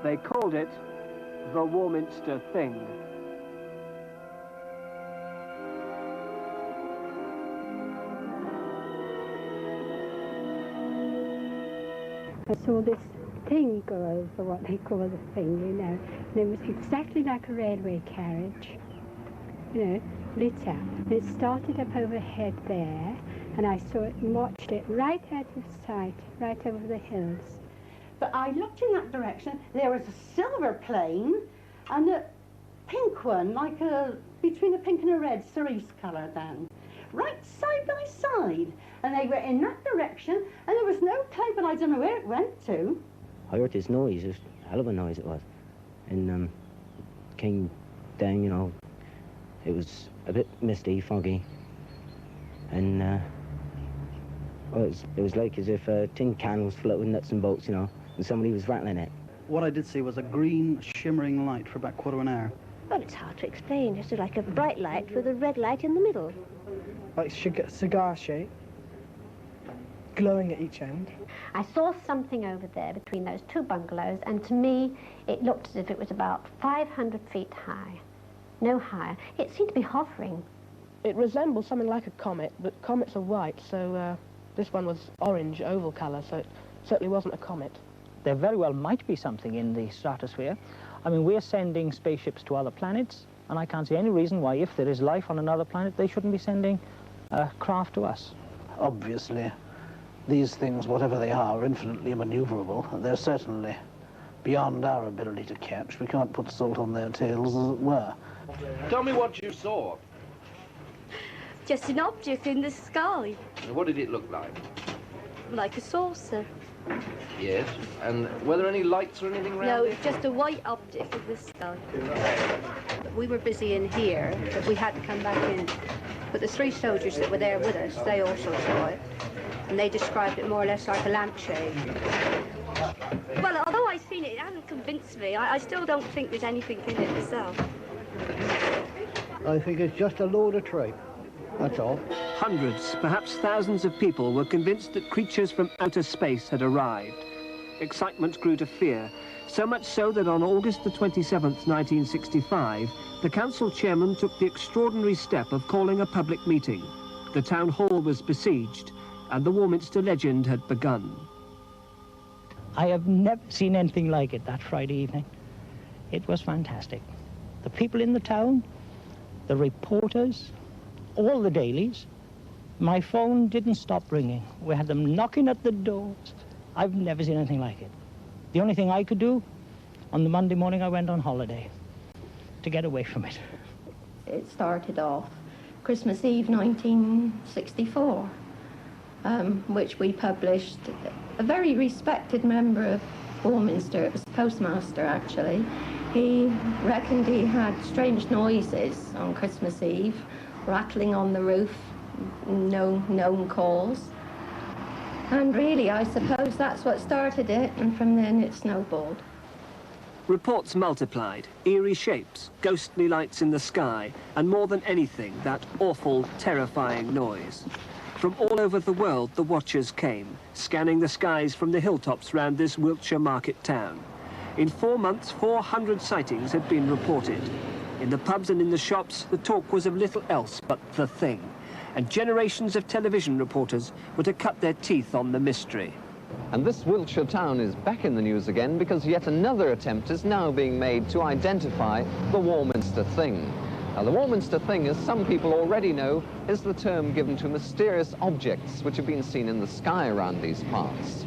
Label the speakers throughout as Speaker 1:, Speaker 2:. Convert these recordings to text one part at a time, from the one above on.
Speaker 1: They called it the Warminster Thing.
Speaker 2: I saw this thing go over, what they call the thing, you know, and it was exactly like a railway carriage, you know, lit up. And it started up overhead there, and I saw it and watched it right out of sight, right over the hills.
Speaker 3: But I looked in that direction, there was a silver plane and a pink one, like between a pink and a red cerise colour then, right side by side. And they were in that direction, and there was no cloud, but I don't know where it went to.
Speaker 4: I heard this noise, it was a hell of a noise it was. And came down, you know, it was a bit misty, foggy. And well, it was like as if a tin can was floating nuts and bolts, you know, and somebody was rattling it.
Speaker 5: What I did see was a green shimmering light for about a quarter of an hour.
Speaker 6: Well, it's hard to explain. It's like a bright light with a red light in the middle.
Speaker 7: Like cigar shape, glowing at each end.
Speaker 8: I saw something over there between those two bungalows, and to me it looked as if it was about 500 feet high, no higher. It seemed to be hovering.
Speaker 7: It resembled something like a comet, but comets are white, so this one was orange, oval colour, so it certainly wasn't a comet.
Speaker 9: There very well might be something in the stratosphere. I mean, we're sending spaceships to other planets, and I can't see any reason why, if there is life on another planet, they shouldn't be sending craft to us.
Speaker 10: Obviously, these things, whatever they are infinitely maneuverable. They're certainly beyond our ability to catch. We can't put salt on their tails, as it were.
Speaker 11: Tell me what you saw.
Speaker 6: Just an object in the sky.
Speaker 11: And what did it look like?
Speaker 6: Like a saucer.
Speaker 11: Yes. And were there any lights or anything around
Speaker 6: No,
Speaker 11: it?
Speaker 6: it's just a white object in the sky.
Speaker 12: We were busy in here, but we had to come back in. But the three soldiers that were there with us, they also saw it. And they described it more or less like a lampshade.
Speaker 6: Well, although I've seen it, it hasn't convinced me. I still don't think there's anything in it myself.
Speaker 10: I think it's just a load of tripe. That's all.
Speaker 1: Hundreds, perhaps thousands of people were convinced that creatures from outer space had arrived. Excitement grew to fear, so much so that on August the 27th, 1965, the council chairman took the extraordinary step of calling a public meeting. The town hall was besieged, and the Warminster legend had begun.
Speaker 9: I have never seen anything like it that Friday evening. It was fantastic. The people in the town, the reporters, all the dailies. My phone didn't stop ringing. We had them knocking at the doors. I've never seen anything like it. The only thing I could do, on the Monday morning I went on holiday to get away from it.
Speaker 13: It started off Christmas Eve 1964, which we published. A very respected member of Warminster, it was the postmaster actually, he reckoned he had strange noises on Christmas Eve, rattling on the roof, no known cause. And really, I suppose that's what started it, and from then it snowballed.
Speaker 1: Reports multiplied, eerie shapes, ghostly lights in the sky, and more than anything, that awful, terrifying noise. From all over the world, the watchers came, scanning the skies from the hilltops round this Wiltshire market town. In 4 months, 400 sightings had been reported. In the pubs and in the shops, the talk was of little else but the thing, and generations of television reporters were to cut their teeth on the mystery.
Speaker 14: And this Wiltshire town is back in the news again because yet another attempt is now being made to identify the Warminster Thing. Now, the Warminster Thing, as some people already know, is the term given to mysterious objects which have been seen in the sky around these parts.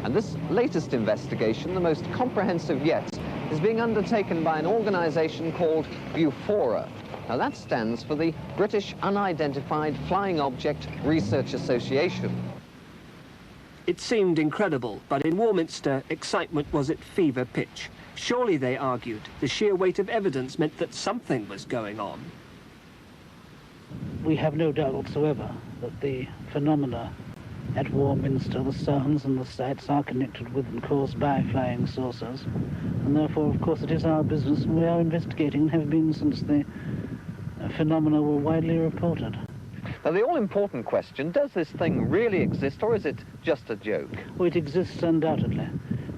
Speaker 14: And this latest investigation, the most comprehensive yet, is being undertaken by an organisation called BUFORA. Now, that stands for the British Unidentified Flying Object Research Association.
Speaker 1: It seemed incredible, but in Warminster, excitement was at fever pitch. Surely, they argued, the sheer weight of evidence meant that something was going on.
Speaker 5: We have no doubt whatsoever that the phenomena at Warminster, the sounds and the sights, are connected with and caused by flying saucers. And therefore, of course, it is our business, and we are investigating and have been since the phenomena were widely reported.
Speaker 14: Now, the all-important question, does this thing really exist, or is it just a joke?
Speaker 5: Well, it exists undoubtedly.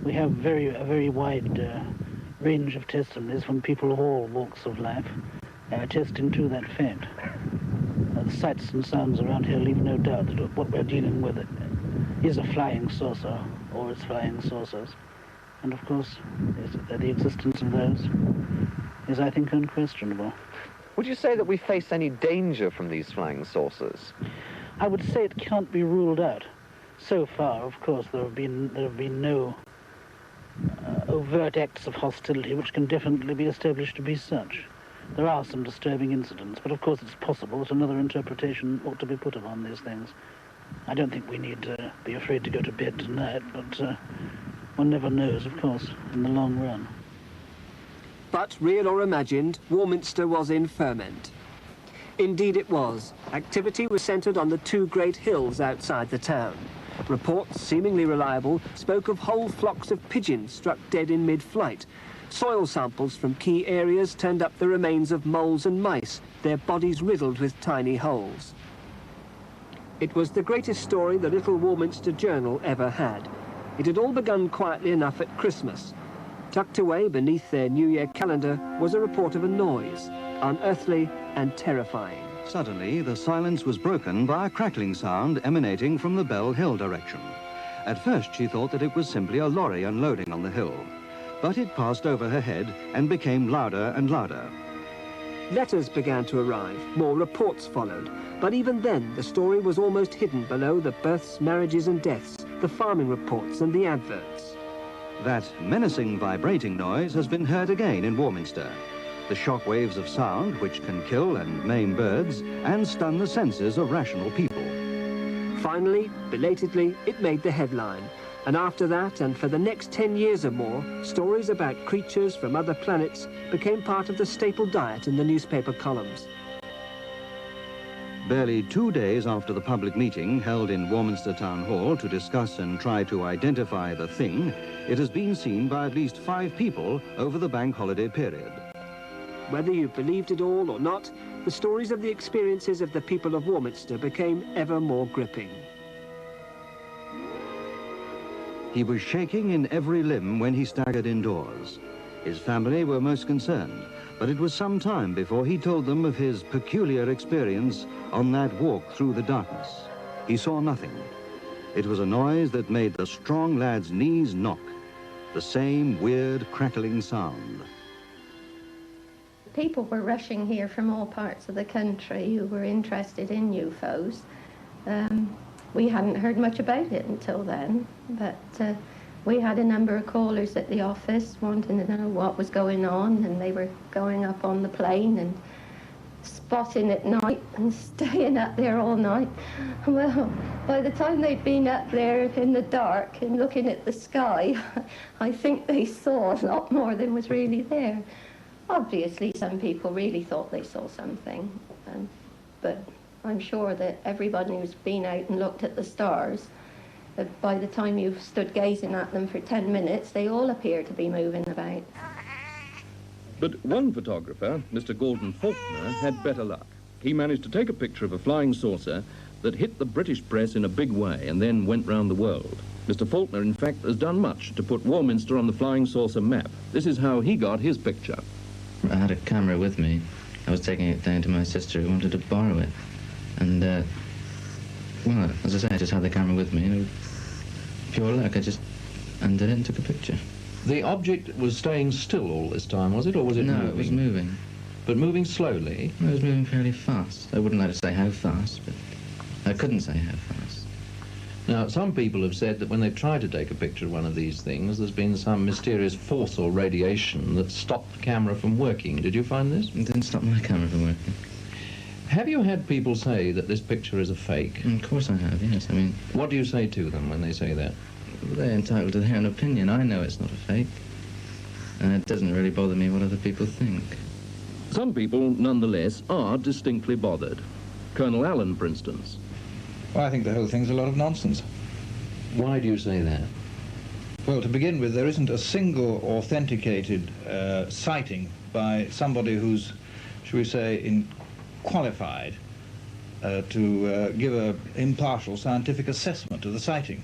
Speaker 5: We have a very wide range of testimonies from people of all walks of life attesting to that fact. The sights and sounds around here leave no doubt that what we're dealing with is a flying saucer, or it's flying saucers. And of course, the existence of those is, I think, unquestionable.
Speaker 14: Would you say that we face any danger from these flying saucers?
Speaker 5: I would say it can't be ruled out. So far, of course, there have been no overt acts of hostility which can definitely be established to be such. There are some disturbing incidents, but of course it's possible that another interpretation ought to be put upon these things. I don't think we need to be afraid to go to bed tonight, but one never knows, of course, in the long run.
Speaker 1: But, real or imagined, Warminster was in ferment. Indeed it was. Activity was centred on the two great hills outside the town. Reports, seemingly reliable, spoke of whole flocks of pigeons struck dead in mid-flight. Soil samples from key areas turned up the remains of moles and mice, their bodies riddled with tiny holes. It was the greatest story the little Warminster Journal ever had. It had all begun quietly enough at Christmas. Tucked away beneath their New Year calendar was a report of a noise, unearthly and terrifying.
Speaker 15: Suddenly, the silence was broken by a crackling sound emanating from the Bell Hill direction. At first, she thought that it was simply a lorry unloading on the hill. But it passed over her head and became louder and louder.
Speaker 1: Letters began to arrive, more reports followed, but even then the story was almost hidden below the births, marriages and deaths, the farming reports and the adverts.
Speaker 15: That menacing vibrating noise has been heard again in Warminster. The shock waves of sound which can kill and maim birds and stun the senses of rational people.
Speaker 1: Finally, belatedly, it made the headline. And after that, and for the next 10 years or more, stories about creatures from other planets became part of the staple diet in the newspaper columns.
Speaker 15: Barely 2 days after the public meeting held in Warminster Town Hall to discuss and try to identify the thing, it has been seen by at least 5 people over the bank holiday period.
Speaker 1: Whether you believed it all or not, the stories of the experiences of the people of Warminster became ever more gripping.
Speaker 15: He was shaking in every limb when he staggered indoors. His family were most concerned, but it was some time before he told them of his peculiar experience on that walk through the darkness. He saw nothing. It was a noise that made the strong lad's knees knock, the same weird crackling sound.
Speaker 13: People were rushing here from all parts of the country who were interested in UFOs. We hadn't heard much about it until then, but we had a number of callers at the office wanting to know what was going on, and they were going up on the plane and spotting at night and staying up there all night. Well, by the time they'd been up there in the dark and looking at the sky, I think they saw a lot more than was really there. Obviously, some people really thought they saw something, but I'm sure that everybody who's been out and looked at the stars, by the time you've stood gazing at them for 10 minutes, they all appear to be moving about.
Speaker 16: But one photographer, Mr. Gordon Faulkner, had better luck. He managed to take a picture of a flying saucer that hit the British press in a big way and then went round the world. Mr. Faulkner, in fact, has done much to put Warminster on the flying saucer map. This is how he got his picture.
Speaker 17: I had a camera with me. I was taking it down to my sister who wanted to borrow it. And, well, as I say, I just had the camera with me. And pure luck, I just undid it and took a picture.
Speaker 11: The object was staying still all this time, was it, or was it moving?
Speaker 17: No, it was moving.
Speaker 11: But moving slowly?
Speaker 17: It was moving fairly fast. I wouldn't like to say how fast, but I couldn't say how fast.
Speaker 11: Now, some people have said that when they've tried to take a picture of one of these things, there's been some mysterious force or radiation that stopped the camera from working. Did you find this?
Speaker 17: It didn't stop my camera from working.
Speaker 11: Have you had people say that this picture is a fake?
Speaker 17: Of course I have, yes. I mean...
Speaker 11: What do you say to them when they say that?
Speaker 17: Well, they're entitled to their own opinion. I know it's not a fake. And it doesn't really bother me what other people think.
Speaker 16: Some people, nonetheless, are distinctly bothered. Colonel Allen, for instance.
Speaker 18: Well, I think the whole thing's a lot of nonsense.
Speaker 11: Why do you say that?
Speaker 18: Well, to begin with, there isn't a single authenticated sighting by somebody who's, shall we say, qualified to give an impartial scientific assessment of the sighting.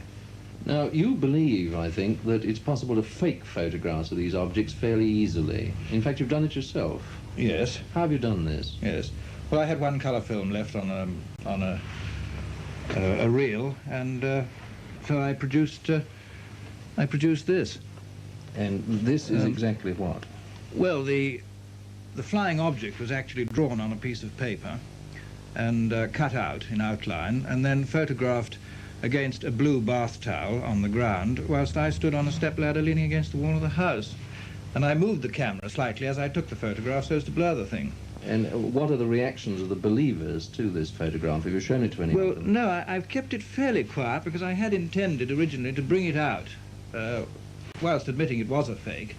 Speaker 11: Now, you believe, I think, that it's possible to fake photographs of these objects fairly easily. In fact, you've done it yourself.
Speaker 18: Yes.
Speaker 11: How have you done this?
Speaker 18: Yes. Well, I had one colour film left on a reel, and so I produced this.
Speaker 11: And this is exactly what?
Speaker 18: Well, the flying object was actually drawn on a piece of paper and cut out in outline, and then photographed against a blue bath towel on the ground, whilst I stood on a stepladder leaning against the wall of the house. And I moved the camera slightly as I took the photograph so as to blur the thing.
Speaker 11: And what are the reactions of the believers to this photograph? Have you shown it to anyone?
Speaker 18: Well, no, I've kept it fairly quiet because I had intended originally to bring it out, whilst admitting it was a fake,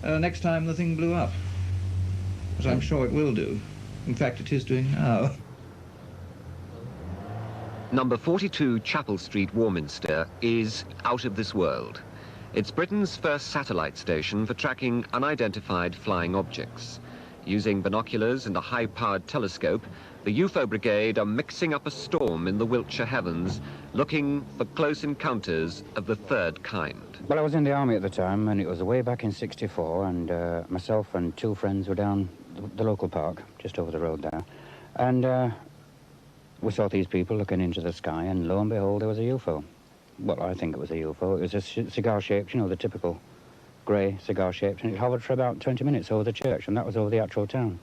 Speaker 18: next time the thing blew up, as I'm sure it will do. In fact, it is doing now.
Speaker 19: Number 42 Chapel Street, Warminster, is out of this world. It's Britain's first satellite station for tracking unidentified flying objects. Using binoculars and a high-powered telescope, the UFO Brigade are mixing up a storm in the Wiltshire heavens, looking for close encounters of the third kind.
Speaker 20: Well, I was in the army at the time, and it was way back in '64, and myself and two friends were down the local park, just over the road there. And we saw these people looking into the sky, and lo and behold, there was a UFO. Well, I think it was a UFO. It was a cigar-shaped, you know, the typical grey cigar-shaped, and it hovered for about 20 minutes over the church, and that was over the actual town.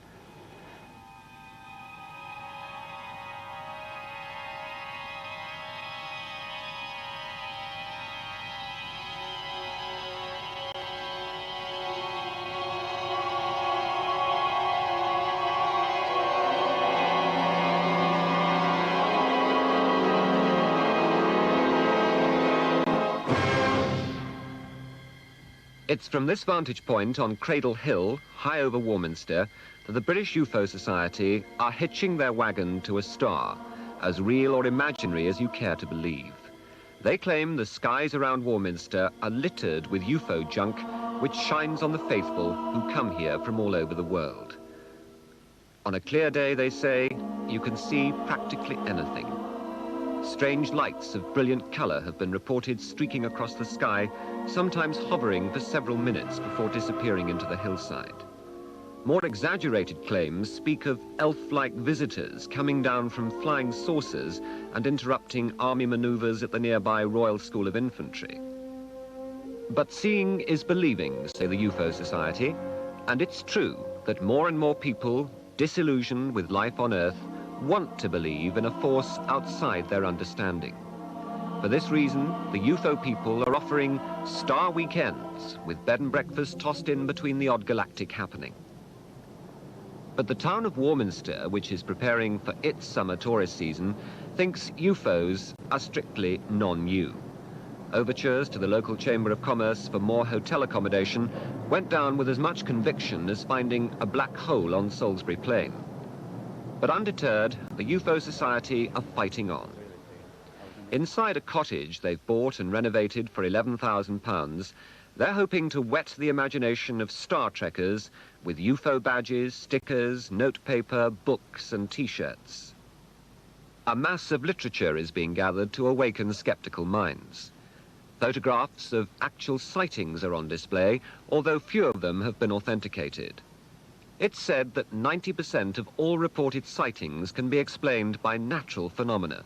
Speaker 19: It's from this vantage point on Cradle Hill, high over Warminster, that the British UFO Society are hitching their wagon to a star, as real or imaginary as you care to believe. They claim the skies around Warminster are littered with UFO junk, which shines on the faithful who come here from all over the world. On a clear day, they say, you can see practically anything. Strange lights of brilliant colour have been reported streaking across the sky, sometimes hovering for several minutes before disappearing into the hillside. More exaggerated claims speak of elf-like visitors coming down from flying saucers and interrupting army manoeuvres at the nearby Royal School of Infantry. But seeing is believing, say the UFO Society, and it's true that more and more people, disillusioned with life on Earth, want to believe in a force outside their understanding. For this reason, the UFO people are offering star weekends with bed and breakfast tossed in between the odd galactic happening. But the town of Warminster, which is preparing for its summer tourist season, thinks UFOs are strictly non-new. Overtures to the local Chamber of Commerce for more hotel accommodation went down with as much conviction as finding a black hole on Salisbury Plain. But undeterred, the UFO Society are fighting on. Inside a cottage they've bought and renovated for £11,000, they're hoping to whet the imagination of Star Trekkers with UFO badges, stickers, notepaper, books and T-shirts. A mass of literature is being gathered to awaken skeptical minds. Photographs of actual sightings are on display, although few of them have been authenticated. It's said that 90% of all reported sightings can be explained by natural phenomena.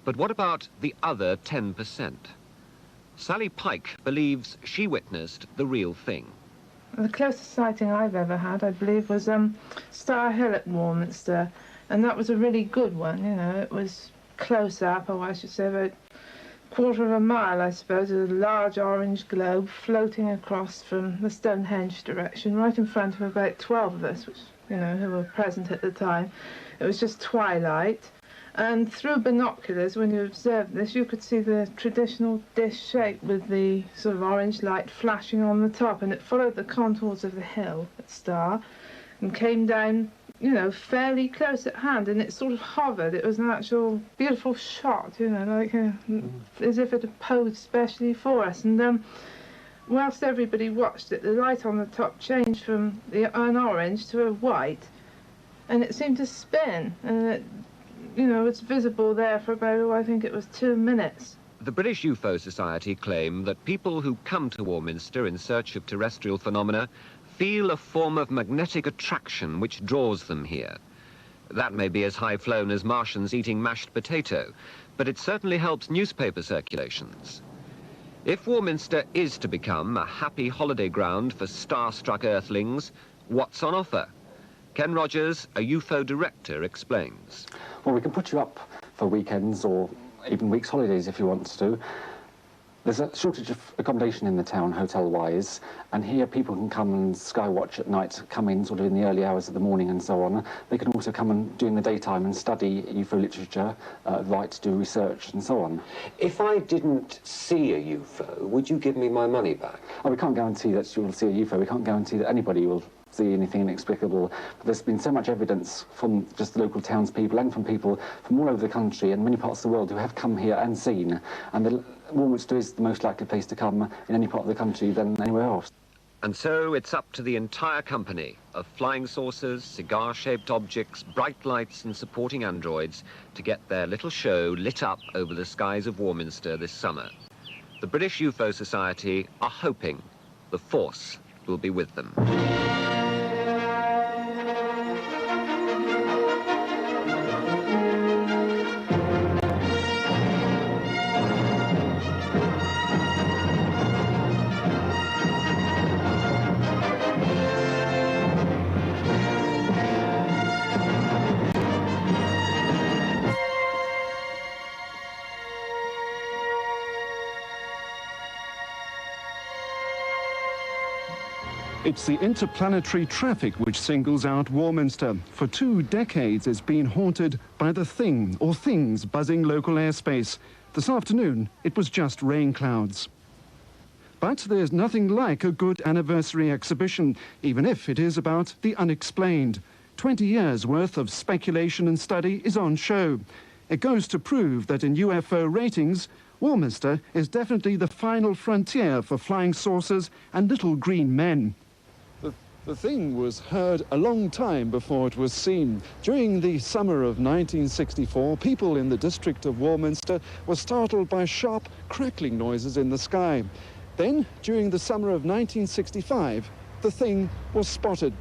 Speaker 19: But what about the other 10%? Sally Pike believes she witnessed the real thing.
Speaker 21: The closest sighting I've ever had, I believe, was Star Hill at Warminster, and that was a really good one, you know. It was close up, or I should say about a quarter of a mile, I suppose, with a large orange globe floating across from the Stonehenge direction, right in front of about 12 of us, which, you know, who were present at the time. It was just twilight. And through binoculars, when you observed this, you could see the traditional dish shape with the sort of orange light flashing on the top, and it followed the contours of the hill at Star and came down, you know, fairly close at hand, and it sort of hovered. It was an actual beautiful shot, you know, like as if it had posed specially for us. And whilst everybody watched it, the light on the top changed from an orange to a white, and it seemed to spin, and it, you know, it's visible there for about, I think it was 2 minutes.
Speaker 19: The British UFO Society claim that people who come to Warminster in search of terrestrial phenomena feel a form of magnetic attraction which draws them here. That may be as high-flown as Martians eating mashed potato, but it certainly helps newspaper circulations. If Warminster is to become a happy holiday ground for star-struck Earthlings, what's on offer? Ken Rogers, a UFO director, explains.
Speaker 2: Well, we can put you up for weekends or even weeks' holidays if you want to. There's a shortage of accommodation in the town, hotel-wise, and here people can come and sky watch at night, come in sort of in the early hours of the morning and so on. They can also come and during the daytime and study UFO literature, write, do research and so on.
Speaker 22: If I didn't see a UFO, would you give me my money back?
Speaker 2: Oh, we can't guarantee that you'll see a UFO. We can't guarantee that anybody will see anything inexplicable. But there's been so much evidence from just the local townspeople and from people from all over the country and many parts of the world who have come here and seen. And Warminster is the most likely place to come in any part of the country than anywhere else.
Speaker 19: And so it's up to the entire company of flying saucers, cigar-shaped objects, bright lights and supporting androids to get their little show lit up over the skies of Warminster this summer. The British UFO Society are hoping the Force will be with them.
Speaker 23: It's the interplanetary traffic which singles out Warminster. For 2 decades, it's been haunted by the thing or things buzzing local airspace. This afternoon, it was just rain clouds. But there's nothing like a good anniversary exhibition, even if it is about the unexplained. 20 years' worth of speculation and study is on show. It goes to prove that in UFO ratings, Warminster is definitely the final frontier for flying saucers and little green men. The thing was heard a long time before it was seen. During the summer of 1964, people in the district of Warminster were startled by sharp crackling noises in the sky. Then, during the summer of 1965, the thing was spotted.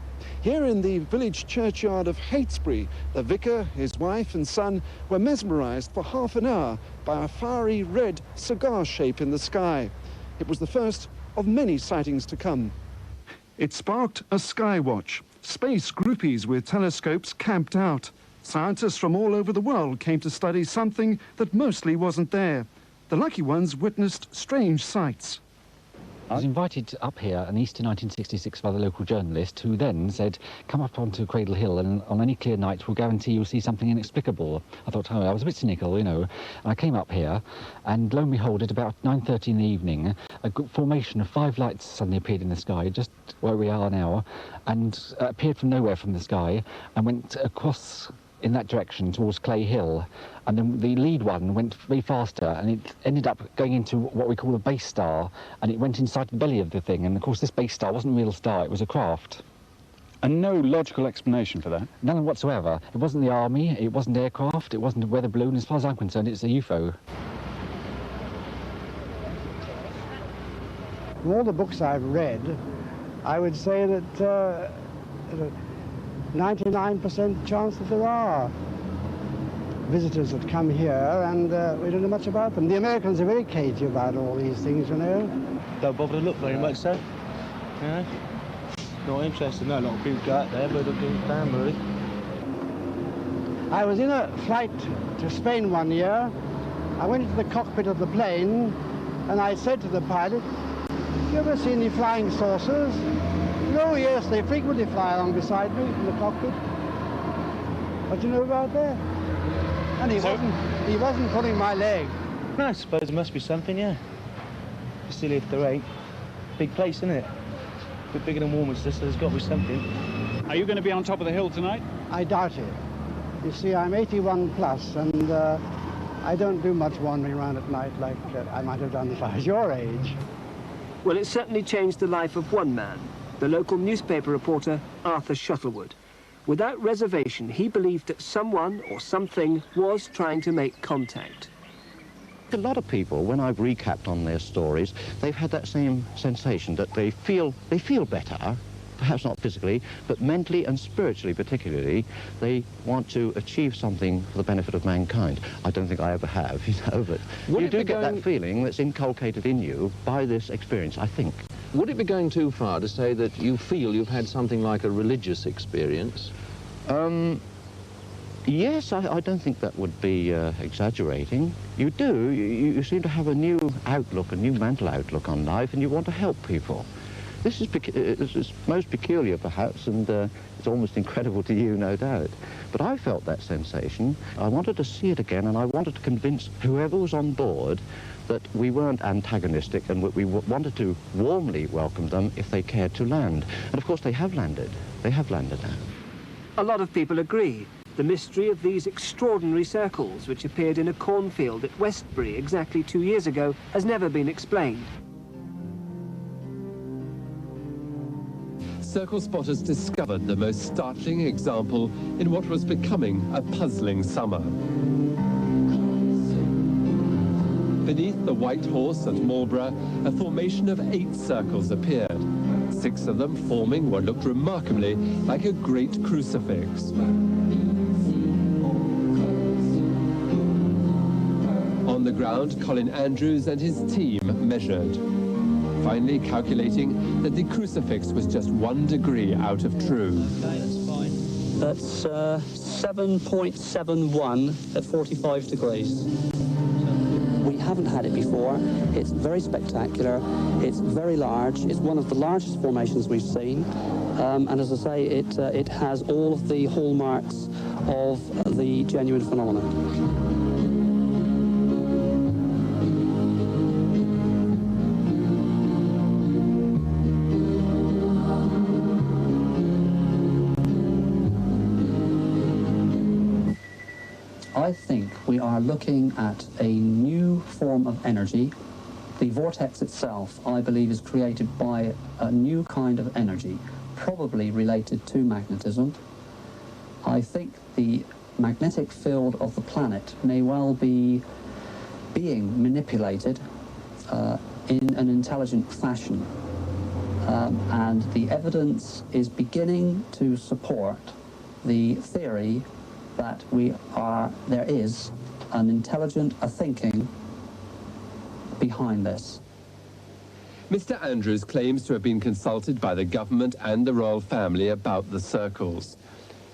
Speaker 23: Here in the village churchyard of Heytesbury, the vicar, his wife and son were mesmerized for half an hour by a fiery red cigar shape in the sky. It was the first of many sightings to come. It sparked a sky watch. Space groupies with telescopes camped out. Scientists from all over the world came to study something that mostly wasn't there. The lucky ones witnessed strange sights.
Speaker 24: I was invited up here in Easter 1966 by the local journalist, who then said, come up onto Cradle Hill and on any clear night we'll guarantee you'll see something inexplicable. I thought, oh, I was a bit cynical, you know. And I came up here and lo and behold, at about 9:30 in the evening, a formation of 5 lights suddenly appeared in the sky, just where we are now, and appeared from nowhere from the sky and went across in that direction towards Clay Hill, and then the lead one went way faster and it ended up going into what we call a base star, and it went inside the belly of the thing, and of course this base star wasn't a real star, it was a craft.
Speaker 25: And no logical explanation for that?
Speaker 24: None whatsoever. It wasn't the army, it wasn't aircraft, it wasn't a weather balloon. As far as I'm concerned, it's a UFO.
Speaker 26: From all the books I've read, I would say that 99% chance that there are visitors that come here, and we don't know much about them. The Americans are very cagey about all these things, you know.
Speaker 27: Don't bother to look very much, so. Yeah. Not interested. No, a lot of people go out there, but they'll do damn really.
Speaker 26: I was in a flight to Spain one year. I went into the cockpit of the plane, and I said to the pilot, "You ever see any flying saucers?" "Oh, yes, they frequently fly along beside me in the cockpit." What do you know about that? And he wasn't pulling my leg.
Speaker 27: No, I suppose there must be something, yeah. Silly if there ain't. Big place, isn't it? A bit bigger than Warminster, so there's got to be something.
Speaker 25: Are you going to be on top of the hill tonight?
Speaker 26: I doubt it. You see, I'm 81 plus, and I don't do much wandering around at night like I might have done if I was your age.
Speaker 1: Well, it certainly changed the life of one man, the local newspaper reporter Arthur Shuttlewood. Without reservation, he believed that someone or something was trying to make contact.
Speaker 3: A lot of people, when I've recapped on their stories, they've had that same sensation that they feel better, perhaps not physically, but mentally and spiritually particularly. They want to achieve something for the benefit of mankind. I don't think I ever have, you know, but you do get that feeling that's inculcated in you by this experience, I think.
Speaker 11: Would it be going too far to say that you feel you've had something like a religious experience?
Speaker 3: Yes, I don't think that would be exaggerating. You do. You seem to have a new outlook, a new mental outlook on life, and you want to help people. This is most peculiar, perhaps, and it's almost incredible to you, no doubt. But I felt that sensation. I wanted to see it again, and I wanted to convince whoever was on board that we weren't antagonistic, and we wanted to warmly welcome them if they cared to land. And of course, they have landed. They have landed now.
Speaker 1: A lot of people agree. The mystery of these extraordinary circles, which appeared in a cornfield at Westbury exactly 2 years ago, has never been explained.
Speaker 4: Circle spotters discovered the most startling example in what was becoming a puzzling summer. Beneath the White Horse at Marlborough, a formation of 8 circles appeared, 6 of them forming what looked remarkably like a great crucifix. On the ground, Colin Andrews and his team measured, finally calculating that the crucifix was just 1 degree out of true.
Speaker 6: Okay, that's fine. That's 7.71 at 45 degrees. We haven't had it before. It's very spectacular. It's very large. It's one of the largest formations we've seen. And as I say, it has all of the hallmarks of the genuine phenomenon. I think we are looking at a new form of energy. The vortex itself, I believe, is created by a new kind of energy, probably related to magnetism. I think the magnetic field of the planet may well be being manipulated in an intelligent fashion. And the evidence is beginning to support the theory that there is an intelligent, a thinking behind this.
Speaker 4: Mr. Andrews claims to have been consulted by the government and the royal family about the circles.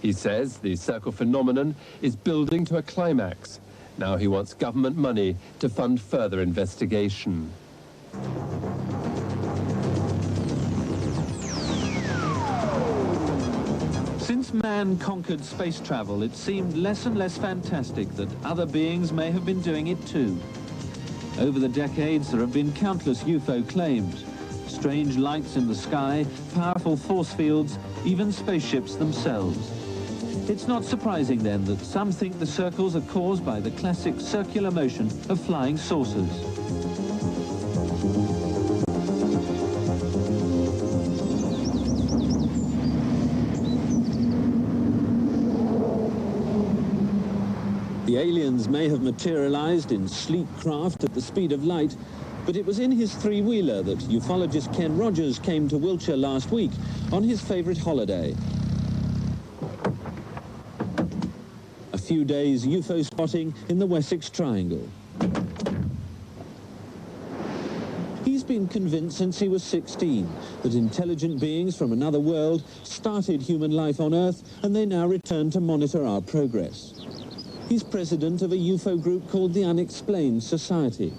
Speaker 4: He says the circle phenomenon is building to a climax. Now he wants government money to fund further investigation.
Speaker 7: Since man conquered space travel, it seemed less and less fantastic that other beings may have been doing it too. Over the decades, there have been countless UFO claims. Strange lights in the sky, powerful force fields, even spaceships themselves. It's not surprising then that some think the circles are caused by the classic circular motion of flying saucers. The aliens may have materialized in sleek craft at the speed of light, but it was in his three-wheeler that ufologist Ken Rogers came to Wiltshire last week on his favorite holiday. A few days UFO spotting in the Wessex Triangle. He's been convinced since he was 16 that intelligent beings from another world started human life on Earth, and they now return to monitor our progress. He's president of a UFO group called the Unexplained Society.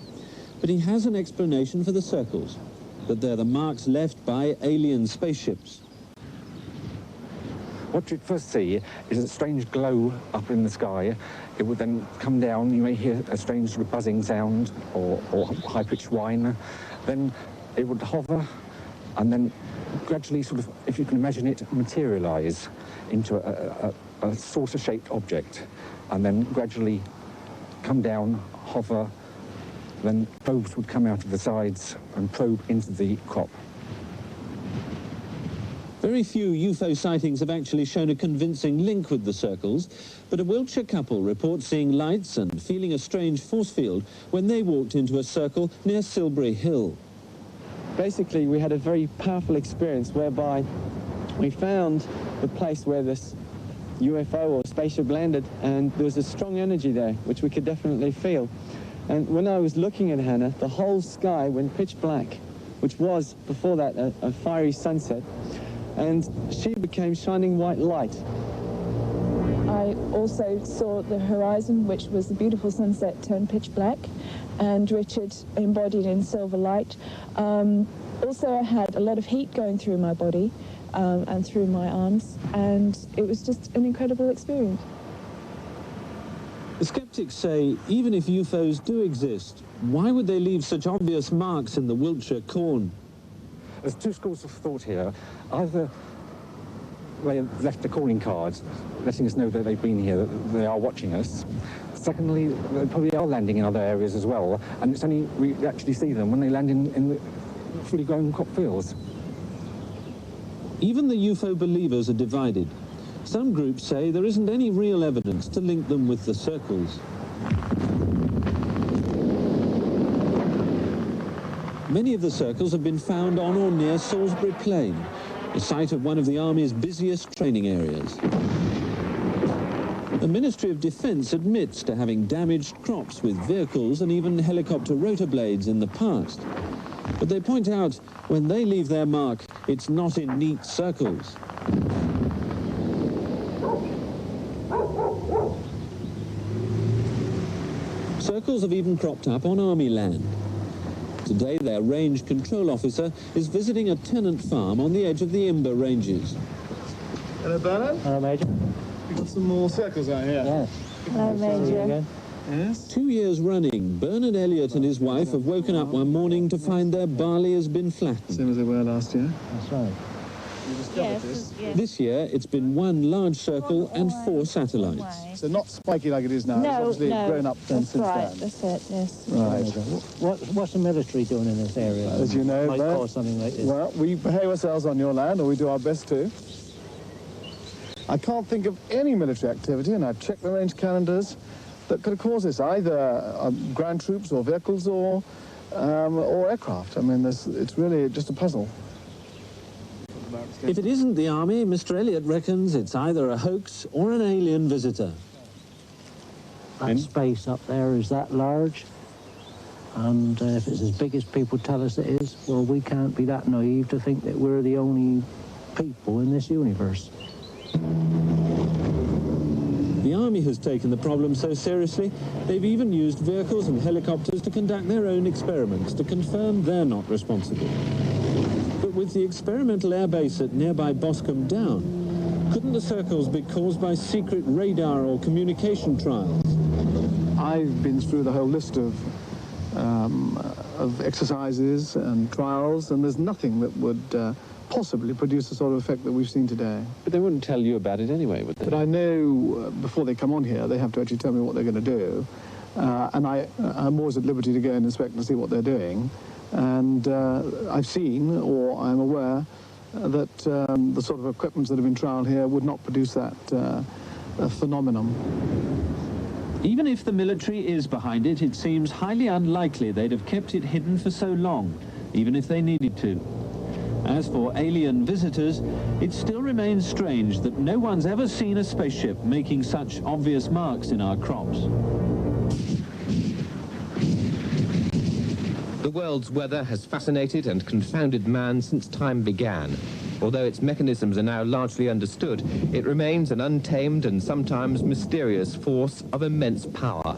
Speaker 7: But he has an explanation for the circles, that they're the marks left by alien spaceships.
Speaker 2: What you'd first see is a strange glow up in the sky. It would then come down, you may hear a strange sort of buzzing sound or high-pitched whine. Then it would hover and then gradually sort of, if you can imagine it, materialize into a saucer-shaped object, and then gradually come down, hover, then probes would come out of the sides and probe into the crop.
Speaker 7: Very few UFO sightings have actually shown a convincing link with the circles, but a Wiltshire couple reports seeing lights and feeling a strange force field when they walked into a circle near Silbury Hill.
Speaker 5: Basically, we had a very powerful experience whereby we found the place where this UFO or spaceship landed, and there was a strong energy there, which we could definitely feel. And when I was looking at Hannah, the whole sky went pitch black, which was, before that, a fiery sunset, and she became shining white light.
Speaker 8: I also saw the horizon, which was the beautiful sunset, turn pitch black, and Richard embodied in silver light. Also, I had a lot of heat going through my body and through my arms, and it was just an incredible experience.
Speaker 7: The skeptics say even if UFOs do exist, why would they leave such obvious marks in the Wiltshire corn?
Speaker 2: There's two schools of thought here. Either they have left the calling cards, letting us know that they've been here, that they are watching us. Secondly, they probably are landing in other areas as well, and it's only we actually see them when they land in the fully grown crop fields.
Speaker 7: Even the UFO believers are divided. Some groups say there isn't any real evidence to link them with the circles. Many of the circles have been found on or near Salisbury Plain, the site of one of the Army's busiest training areas. The Ministry of Defence admits to having damaged crops with vehicles and even helicopter rotor blades in the past. But they point out, when they leave their mark, it's not in neat circles. Circles have even cropped up on Army land. Today, their range control officer is visiting a tenant farm on the edge of the Imber Ranges.
Speaker 5: Hello, Bernard.
Speaker 9: Hello, Major.
Speaker 5: We've got some more circles out here.
Speaker 9: Yes. Hello, Major.
Speaker 5: Yes?
Speaker 7: 2 years running, Bernard Elliott and his wife have woken up one morning to find their barley has been flattened.
Speaker 5: Same as they were last year.
Speaker 9: That's right.
Speaker 5: Yes.
Speaker 7: This year, it's been one large circle and 4 satellites.
Speaker 5: So not spiky like it is now.
Speaker 8: No,
Speaker 5: it's obviously grown up
Speaker 8: that's
Speaker 5: since
Speaker 8: right,
Speaker 5: then.
Speaker 8: that's it, yes.
Speaker 5: Right.
Speaker 9: What's the military doing in this area?
Speaker 5: As you know,
Speaker 9: might
Speaker 5: Bert,
Speaker 9: cause something like this.
Speaker 5: Well, we behave ourselves on your land, or we do our best to. I can't think of any military activity, and I've checked the range calendars, that could have caused this, either ground troops or vehicles or aircraft. I mean, it's really just a puzzle.
Speaker 7: If it isn't the Army, Mr. Elliott reckons it's either a hoax or an alien visitor.
Speaker 9: That space up there is that large, and if it's as big as people tell us it is, well, we can't be that naive to think that we're the only people in this universe.
Speaker 7: The Army has taken the problem so seriously, they've even used vehicles and helicopters to conduct their own experiments to confirm they're not responsible. But with the experimental airbase at nearby Boscombe Down, couldn't the circles be caused by secret radar or communication trials?
Speaker 5: I've been through the whole list of exercises and trials, and there's nothing that would possibly produce the sort of effect that we've seen today.
Speaker 4: But they wouldn't tell you about it anyway, would they?
Speaker 5: But I know before they come on here, they have to actually tell me what they're going to do. And I'm always at liberty to go and inspect and see what they're doing. And I've seen, or I'm aware, that the sort of equipment that have been trialled here would not produce that phenomenon.
Speaker 7: Even if the military is behind it, it seems highly unlikely they'd have kept it hidden for so long, even if they needed to. As for alien visitors, it still remains strange that no one's ever seen a spaceship making such obvious marks in our crops.
Speaker 19: The world's weather has fascinated and confounded man since time began. Although its mechanisms are now largely understood, it remains an untamed and sometimes mysterious force of immense power.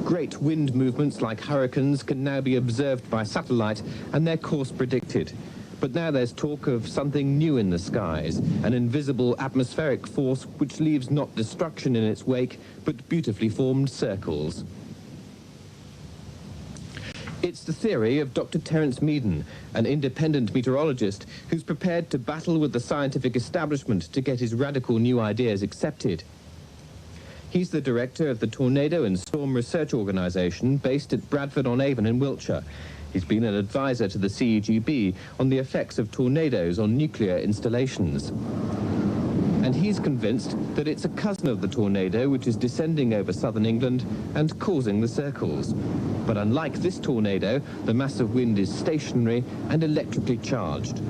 Speaker 19: Great wind movements like hurricanes can now be observed by satellite and their course predicted. But now there's talk of something new in the skies, an invisible atmospheric force which leaves not destruction in its wake, but beautifully formed circles. It's the theory of Dr. Terence Meaden, an independent meteorologist who's prepared to battle with the scientific establishment to get his radical new ideas accepted.
Speaker 4: He's the director of the Tornado and Storm Research Organisation based at Bradford-on-Avon in Wiltshire. He's been an advisor to the CEGB on the effects of tornadoes on nuclear installations. And he's convinced that it's a cousin of the tornado which is descending over southern England and causing the circles. But unlike this tornado, the mass of wind is stationary and electrically charged.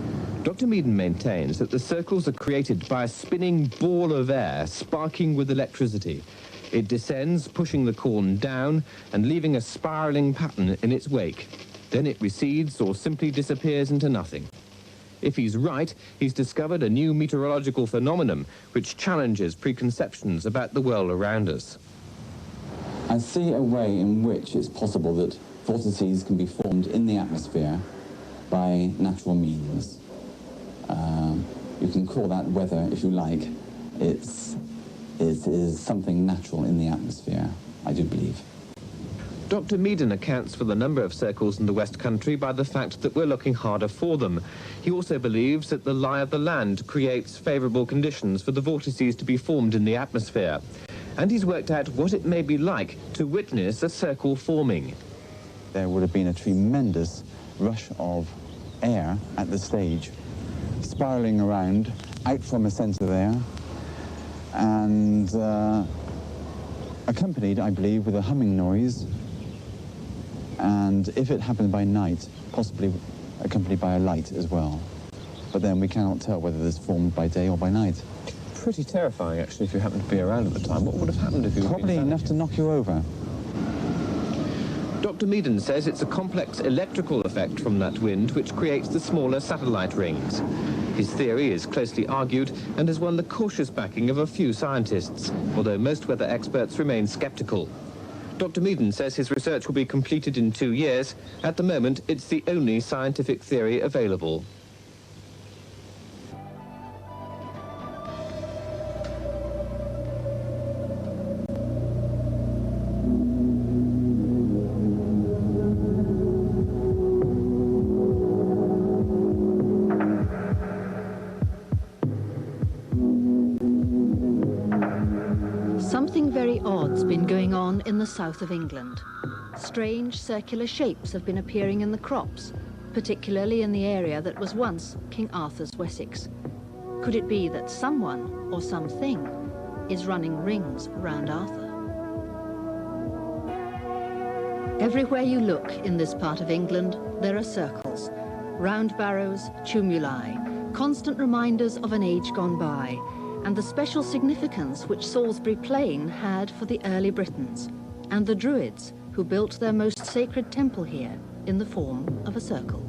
Speaker 4: Dr. Meaden maintains that the circles are created by a spinning ball of air sparking with electricity. It descends, pushing the corn down and leaving a spiralling pattern in its wake. Then it recedes or simply disappears into nothing. If he's right, he's discovered a new meteorological phenomenon which challenges preconceptions about the world around us.
Speaker 10: I see a way in which it's possible that vortices can be formed in the atmosphere by natural means. You can call that weather if you like. It is something natural in the atmosphere, I do believe.
Speaker 4: Dr. Meaden accounts for the number of circles in the West Country by the fact that we're looking harder for them. He also believes that the lie of the land creates favourable conditions for the vortices to be formed in the atmosphere. And he's worked out what it may be like to witness a circle forming.
Speaker 10: There would have been a tremendous rush of air at the stage, spiralling around, out from a centre there, and accompanied, I believe, with a humming noise, and if it happened by night, possibly accompanied by a light as well. But then we cannot tell whether this formed by day or by night.
Speaker 4: Pretty terrifying, actually, if you happened to be around at the time. What would have happened if you...
Speaker 10: Probably enough to knock you over.
Speaker 4: Dr. Meaden says it's a complex electrical effect from that wind which creates the smaller satellite rings. His theory is closely argued and has won the cautious backing of a few scientists, although most weather experts remain sceptical. Dr. Meaden says his research will be completed in 2 years. At the moment, it's the only scientific theory available.
Speaker 12: Something very odd's been going on in the south of England. Strange circular shapes have been appearing in the crops, particularly in the area that was once King Arthur's Wessex. Could it be that someone or something is running rings round Arthur? Everywhere you look in this part of England, there are circles, round barrows, tumuli, constant reminders of an age gone by, and the special significance which Salisbury Plain had for the early Britons, and the Druids who built their most sacred temple here in the form of a circle.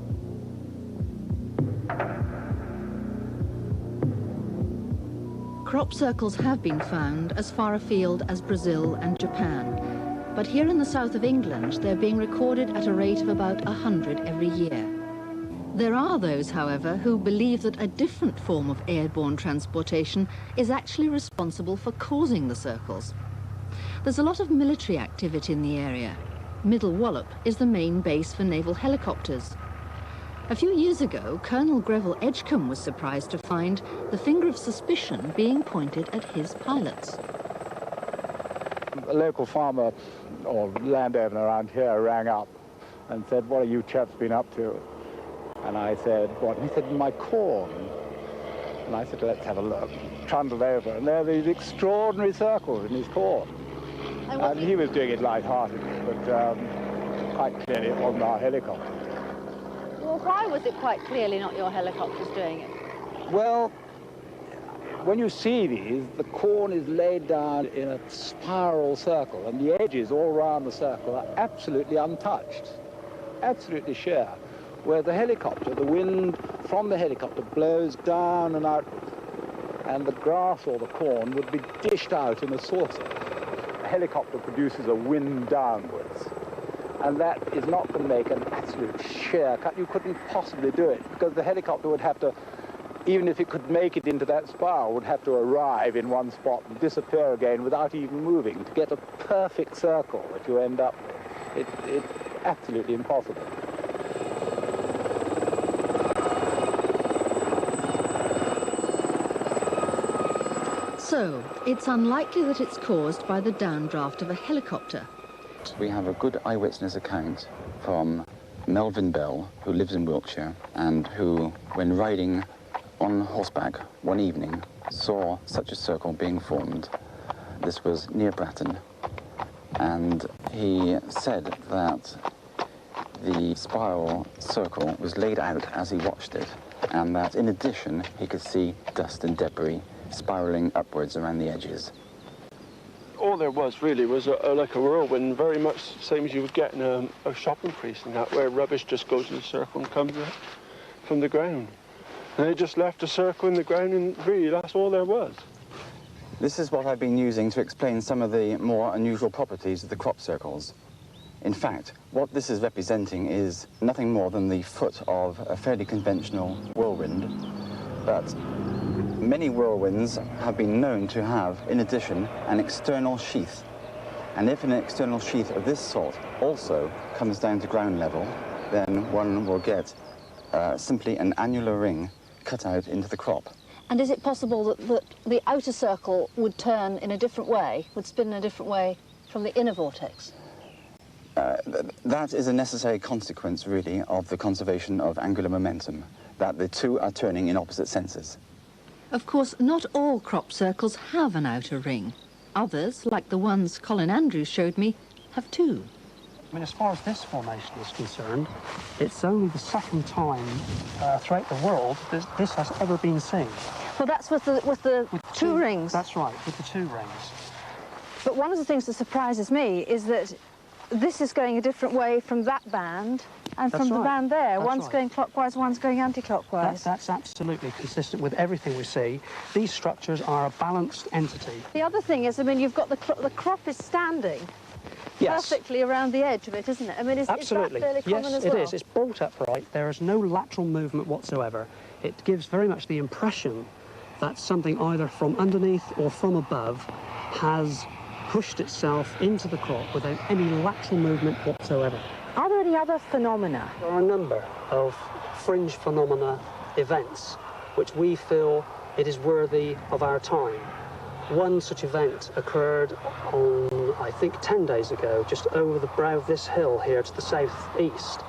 Speaker 12: Crop circles have been found as far afield as Brazil and Japan, but here in the south of England they're being recorded at a rate of about 100 every year. There are those, however, who believe that a different form of airborne transportation is actually responsible for causing the circles. There's a lot of military activity in the area. Middle Wallop is the main base for naval helicopters. A few years ago, Colonel Greville Edgecombe was surprised to find the finger of suspicion being pointed at his pilots.
Speaker 13: A local farmer or landowner around here rang up and said, "What are you chaps been up to?" And I said, "What?" And he said, "My corn." And I said, "Let's have a look." Trundled over, and there are these extraordinary circles in his corn. And he was doing it light-heartedly, but quite clearly it wasn't our helicopter.
Speaker 14: Well, why was it quite clearly not your helicopters doing it?
Speaker 13: Well, when you see these, the corn is laid down in a spiral circle, and the edges all around the circle are absolutely untouched, absolutely sheer. Where the helicopter, the wind from the helicopter blows down and outwards, and the grass or the corn would be dished out in a saucer. The helicopter produces a wind downwards, and that is not going to make an absolute sheer cut. You couldn't possibly do it, because the helicopter would have to, even if it could make it into that spiral, would have to arrive in one spot and disappear again without even moving to get a perfect circle that you end up with. It's absolutely impossible.
Speaker 12: So, it's unlikely that it's caused by the downdraft of a helicopter.
Speaker 10: We have a good eyewitness account from Melvin Bell, who lives in Wiltshire, and who, when riding on horseback one evening, saw such a circle being formed. This was near Bratton, and he said that the spiral circle was laid out as he watched it, and that in addition he could see dust and debris spiraling upwards around the edges.
Speaker 15: All there was really was like a whirlwind, very much the same as you would get in a shopping precinct, where rubbish just goes in a circle and comes out from the ground. And they just left a circle in the ground, and really that's all there was.
Speaker 10: This is what I've been using to explain some of the more unusual properties of the crop circles. In fact, what this is representing is nothing more than the foot of a fairly conventional whirlwind, but many whirlwinds have been known to have, in addition, an external sheath. And if an external sheath of this sort also comes down to ground level, then one will get simply an annular ring cut out into the crop.
Speaker 14: And is it possible that the outer circle would turn in a different way, would spin in a different way from the inner vortex?
Speaker 10: That is a necessary consequence, really, of the conservation of angular momentum, that the two are turning in opposite senses.
Speaker 12: Of course, not all crop circles have an outer ring. Others, like the ones Colin Andrews showed me, have two.
Speaker 16: I mean, as far as this formation is concerned, it's only the second time throughout the world that this has ever been seen.
Speaker 14: Well, that's with the two rings.
Speaker 16: That's right, with the two rings.
Speaker 14: But one of the things that surprises me is that this is going a different way from that band and from the band there. One's going clockwise, one's going anti-clockwise.
Speaker 16: That's absolutely consistent with everything we see. These structures are a balanced entity.
Speaker 14: The other thing is, I mean, you've got the crop is standing perfectly around the edge of it, isn't it? I mean, is that fairly common as well?
Speaker 16: Yes, it is. It's bolt upright. There is no lateral movement whatsoever. It gives very much the impression that something either from underneath or from above has pushed itself into the crop without any lateral movement whatsoever.
Speaker 14: Are there any other phenomena?
Speaker 16: There are a number of fringe phenomena events which we feel it is worthy of our time. One such event occurred on, I think, 10 days ago, just over the brow of this hill here to the southeast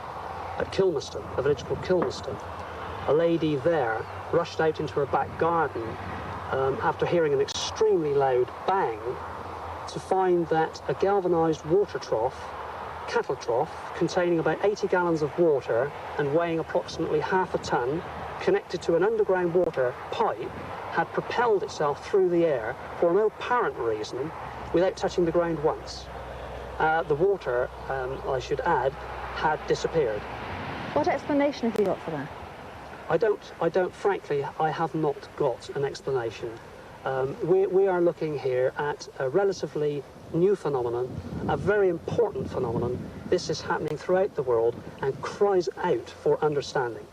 Speaker 16: at Kilmerston, a village called Kilmerston. A lady there rushed out into her back garden after hearing an extremely loud bang to find that a galvanised water trough, cattle trough, containing about 80 gallons of water and weighing approximately half a tonne, connected to an underground water pipe, had propelled itself through the air for no apparent reason without touching the ground once. The water, I should add, had disappeared.
Speaker 14: What explanation have you got for that?
Speaker 16: Frankly, I have not got an explanation. We are looking here at a relatively new phenomenon, a very important phenomenon. This is happening throughout the world and cries out for understanding.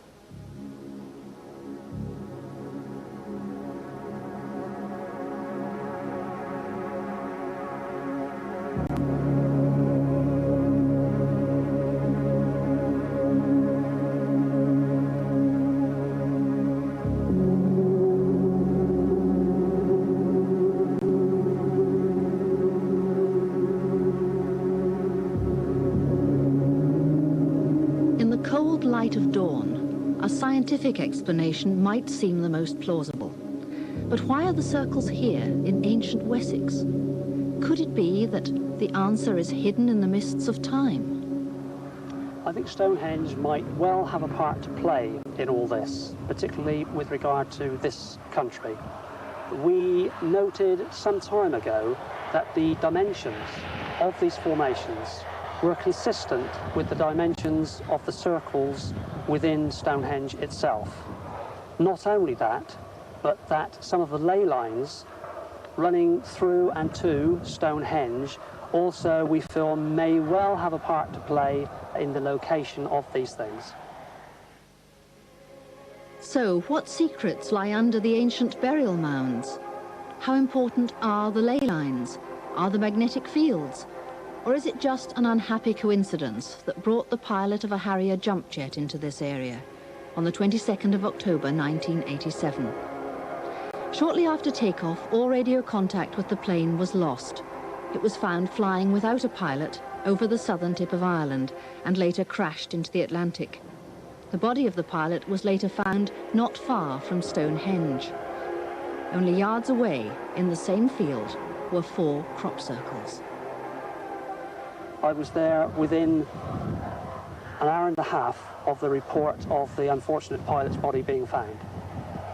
Speaker 12: Light of dawn, a scientific explanation might seem the most plausible. But why are the circles here in ancient Wessex? Could it be that the answer is hidden in the mists of time?
Speaker 16: I think Stonehenge might well have a part to play in all this, particularly with regard to this country. We noted some time ago that the dimensions of these formations were consistent with the dimensions of the circles within Stonehenge itself. Not only that, but that some of the ley lines running through and to Stonehenge also, we feel, may well have a part to play in the location of these things.
Speaker 12: So, what secrets lie under the ancient burial mounds? How important are the ley lines? Are the magnetic fields? Or is it just an unhappy coincidence that brought the pilot of a Harrier jump jet into this area on the 22nd of October 1987? Shortly after takeoff, all radio contact with the plane was lost. It was found flying without a pilot over the southern tip of Ireland and later crashed into the Atlantic. The body of the pilot was later found not far from Stonehenge. Only yards away, in the same field, were 4 crop circles.
Speaker 16: I was there within an hour and a half of the report of the unfortunate pilot's body being found.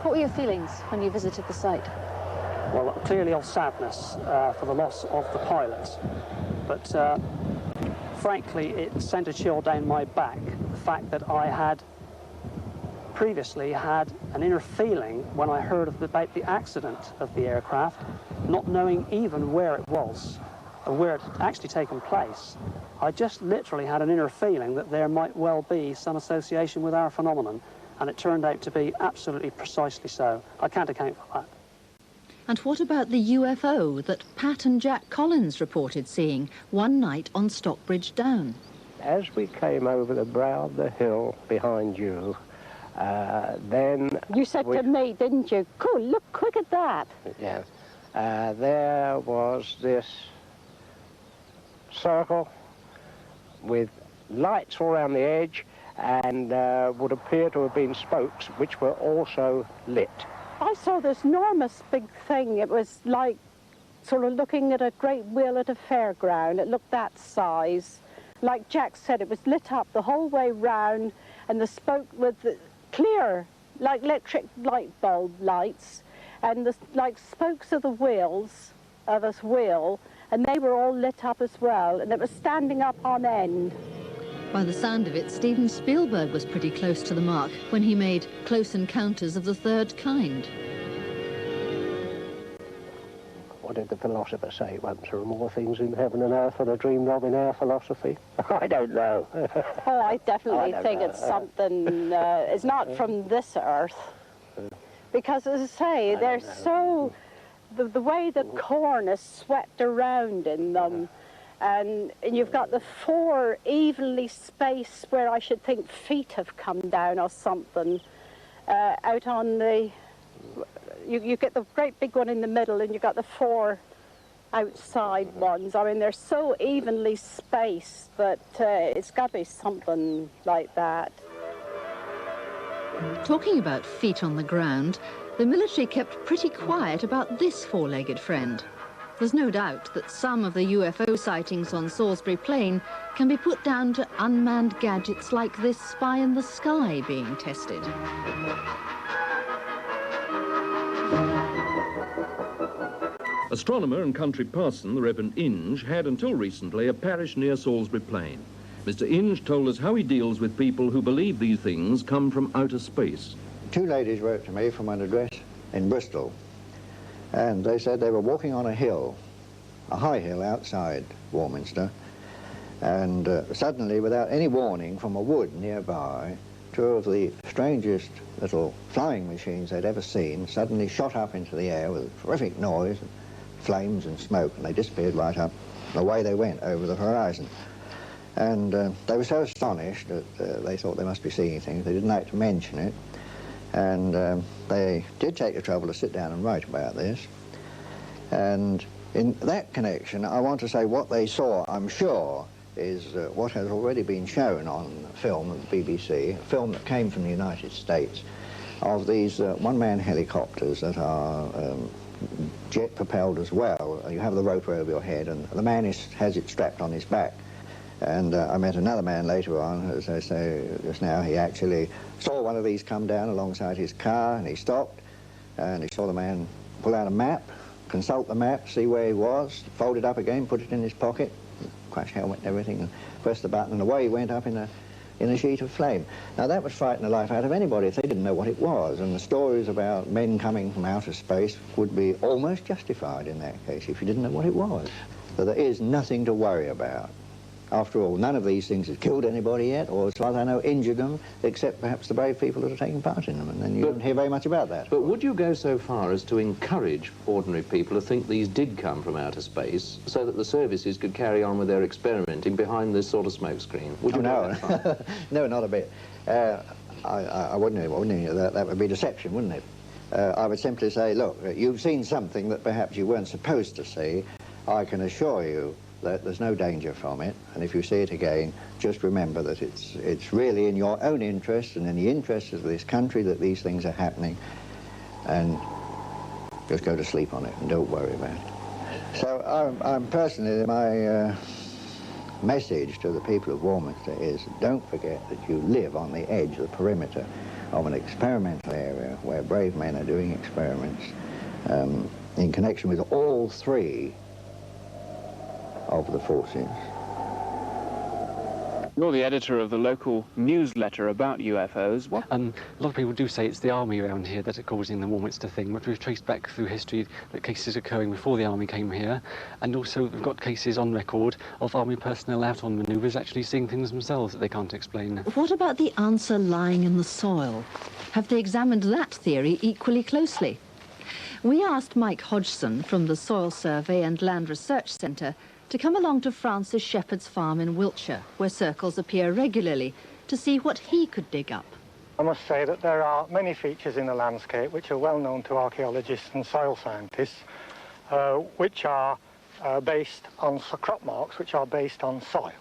Speaker 14: What were your feelings when you visited the site?
Speaker 16: Well, clearly of sadness for the loss of the pilot, but frankly it sent a chill down my back, the fact that I had previously had an inner feeling when I heard about the accident of the aircraft, not knowing even where it was or where it had actually taken place. I just literally had an inner feeling that there might well be some association with our phenomenon, and it turned out to be absolutely precisely so. I can't account for that.
Speaker 12: And what about the UFO that Pat and Jack Collins reported seeing one night on Stockbridge Down?
Speaker 17: As we came over the brow of the hill behind you, then...
Speaker 18: You said to me, didn't you? Cool, look quick at that.
Speaker 17: Yes. There was this circle with lights all around the edge and would appear to have been spokes which were also lit.
Speaker 18: I saw this enormous big thing. It was like sort of looking at a great wheel at a fairground. It looked that size. Like Jack said, it was lit up the whole way round, and the spoke with clear, like electric light bulb lights, and the like spokes of the wheels of this wheel, and they were all lit up as well, and it was standing up on end.
Speaker 12: By the sound of it, Steven Spielberg was pretty close to the mark when he made Close Encounters of the Third Kind.
Speaker 17: What did the philosopher say once? There are more things in heaven and earth than are dreamed of in our philosophy. I don't know.
Speaker 18: Oh, I definitely think it's something, it's not from this earth. Because, as I say, they're so... The way the corn is swept around in them, and you've got the 4 evenly spaced where I should think feet have come down or something out on the... You get the great big one in the middle, and you've got the 4 outside ones. I mean, they're so evenly spaced that it's got to be something like that.
Speaker 12: Talking about feet on the ground, the military kept pretty quiet about this 4-legged friend. There's no doubt that some of the UFO sightings on Salisbury Plain can be put down to unmanned gadgets like this spy in the sky being tested.
Speaker 20: Astronomer and country parson, the Reverend Inge, had until recently a parish near Salisbury Plain. Mr. Inge told us how he deals with people who believe these things come from outer space.
Speaker 21: 2 ladies wrote to me from an address in Bristol, and they said they were walking on a hill, a high hill outside Warminster, and suddenly, without any warning from a wood nearby, 2 of the strangest little flying machines they'd ever seen suddenly shot up into the air with a terrific noise, and flames and smoke, and they disappeared right up. Away they went over the horizon. And they were so astonished that they thought they must be seeing things. They didn't like to mention it. And they did take the trouble to sit down and write about this. And in that connection, I want to say what they saw, I'm sure, is what has already been shown on film at the BBC, a film that came from the United States, of these one-man helicopters that are jet-propelled as well. You have the rotor over your head, and the man has it strapped on his back. And I met another man later on, as I say just now, he actually saw one of these come down alongside his car, and he stopped, and he saw the man pull out a map, consult the map, see where he was, fold it up again, put it in his pocket, crash helmet and everything, and press the button, and away he went up in a sheet of flame. Now that would frighten the life out of anybody if they didn't know what it was, and the stories about men coming from outer space would be almost justified in that case if you didn't know what it was. So there is nothing to worry about. After all, none of these things has killed anybody yet, or as far as I know, injured them, except perhaps the brave people that are taking part in them, and then you don't hear very much about that.
Speaker 11: But would you go so far as to encourage ordinary people to think these did come from outer space, so that the services could carry on with their experimenting behind this sort of smoke screen? Would you go that far?
Speaker 21: No, not a bit. I wouldn't. That would be deception, wouldn't it? I would simply say, look, you've seen something that perhaps you weren't supposed to see. I can assure you that there's no danger from it, and if you see it again, just remember that it's really in your own interest and in the interest of this country that these things are happening, and just go to sleep on it and don't worry about it. So I'm personally, my message to the people of Warminster is, don't forget that you live on the edge, the perimeter of an experimental area where brave men are doing experiments in connection with all three of the forces.
Speaker 3: You're the editor of the local newsletter about UFOs. What?
Speaker 22: A lot of people do say it's the army around here that are causing the Warminster thing, but we've traced back through history that cases occurring before the army came here, and also we've got cases on record of army personnel out on manoeuvres actually seeing things themselves that they can't explain.
Speaker 12: What about the answer lying in the soil? Have they examined that theory equally closely? We asked Mike Hodgson from the Soil Survey and Land Research Centre to come along to Francis Shepherd's farm in Wiltshire, where circles appear regularly, to see what he could dig up.
Speaker 23: I must say that there are many features in the landscape which are well known to archaeologists and soil scientists, which are based on crop marks, which are based on soil.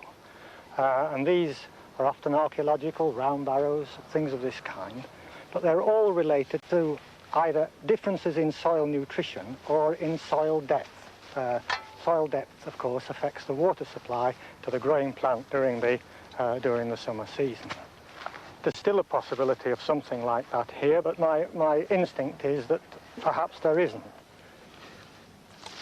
Speaker 23: And these are often archaeological, round barrows, things of this kind, but they're all related to either differences in soil nutrition or in soil depth. Soil depth, of course, affects the water supply to the growing plant during the summer season. There's still a possibility of something like that here, but my instinct is that perhaps there isn't.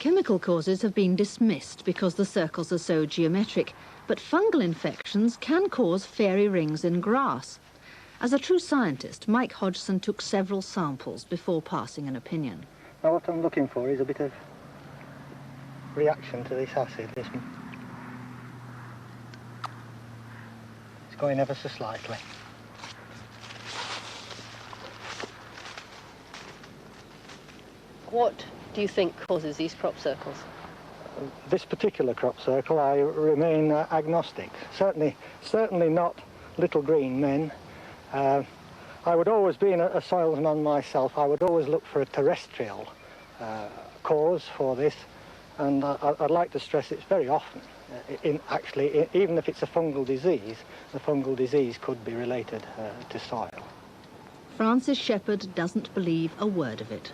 Speaker 12: Chemical causes have been dismissed because the circles are so geometric, but fungal infections can cause fairy rings in grass. As a true scientist, Mike Hodgson took several samples before passing an opinion.
Speaker 23: Now what I'm looking for is a bit of reaction to this acid. It's going ever so slightly.
Speaker 24: What do you think causes these crop circles?
Speaker 23: This particular crop circle, I remain agnostic. Certainly not little green men. I would always, being a soilsman myself, I would always look for a terrestrial cause for this. And I'd like to stress it's very often, even if it's a fungal disease, the fungal disease could be related to soil.
Speaker 12: Francis Shepherd doesn't believe a word of it.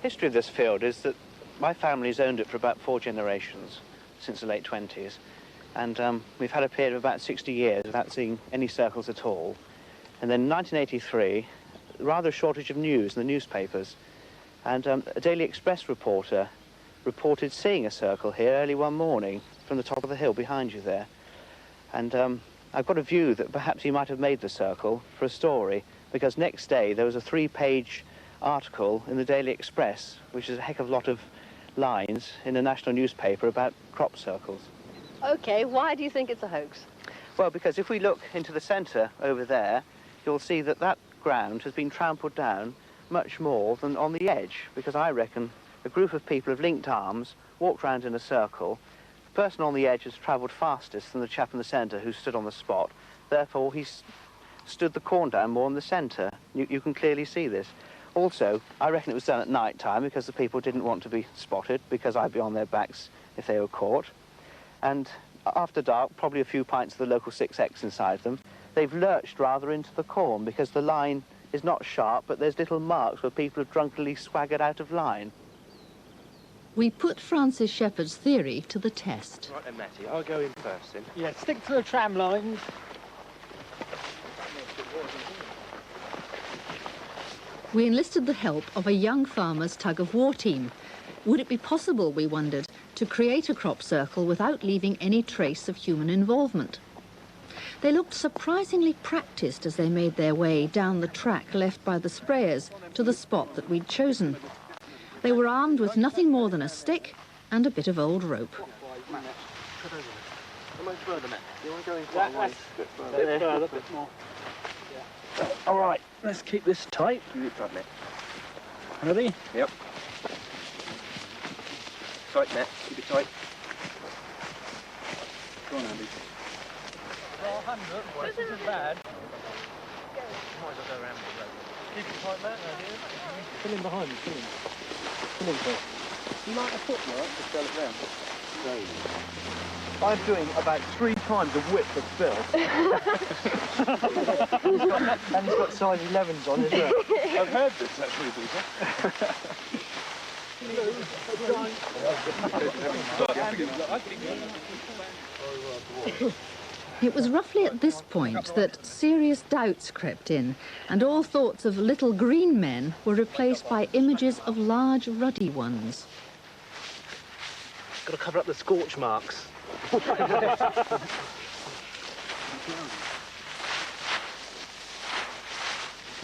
Speaker 25: History of this field is that my family's owned it for about 4 generations, since the late 20s. And we've had a period of about 60 years without seeing any circles at all. And then in 1983, rather a shortage of news in the newspapers. And a Daily Express reporter reported seeing a circle here early one morning from the top of the hill behind you there. And I've got a view that perhaps he might have made the circle for a story, because next day there was a 3-page article in the Daily Express, which is a heck of a lot of lines in a national newspaper about crop circles.
Speaker 24: OK, why do you think it's a hoax?
Speaker 25: Well, because if we look into the centre over there, you'll see that that ground has been trampled down much more than on the edge, because I reckon a group of people have linked arms, walked round in a circle. The person on the edge has travelled fastest than the chap in the centre who stood on the spot. Therefore, he's stood the corn down more in the centre. You can clearly see this. Also, I reckon it was done at night time because the people didn't want to be spotted, because I'd be on their backs if they were caught. And after dark, probably a few pints of the local 6X inside them. They've lurched rather into the corn because the line is not sharp, but there's little marks where people have drunkenly swaggered out of line.
Speaker 12: We put Francis Shepherd's theory to the test.
Speaker 25: Right then, Matty, I'll go in first then.
Speaker 23: Yeah, stick to the tram lines.
Speaker 12: We enlisted the help of a young farmer's tug-of-war team. Would it be possible, we wondered, to create a crop circle without leaving any trace of human involvement? They looked surprisingly practiced as they made their way down the track left by the sprayers to the spot that we'd chosen. They were armed with nothing more than a stick and a bit of old rope.
Speaker 3: All right, let's keep this tight. Ready?
Speaker 25: Yep. Tight, Matt. Keep it tight.
Speaker 3: Go on, Andy. 100, this isn't bad. Might as well go around the road.
Speaker 1: Keep it tight, Matt.
Speaker 16: Fill in behind me, fill in. Fill in first.
Speaker 25: You like the footwork to fill it round? I'm doing about 3 times the width of Phil.
Speaker 16: And he's got size 11s on as well.
Speaker 1: I've heard this actually, Peter.
Speaker 12: It was roughly at this point that serious doubts crept in, and all thoughts of little green men were replaced by images of large ruddy ones.
Speaker 1: Got to cover up the scorch marks. Can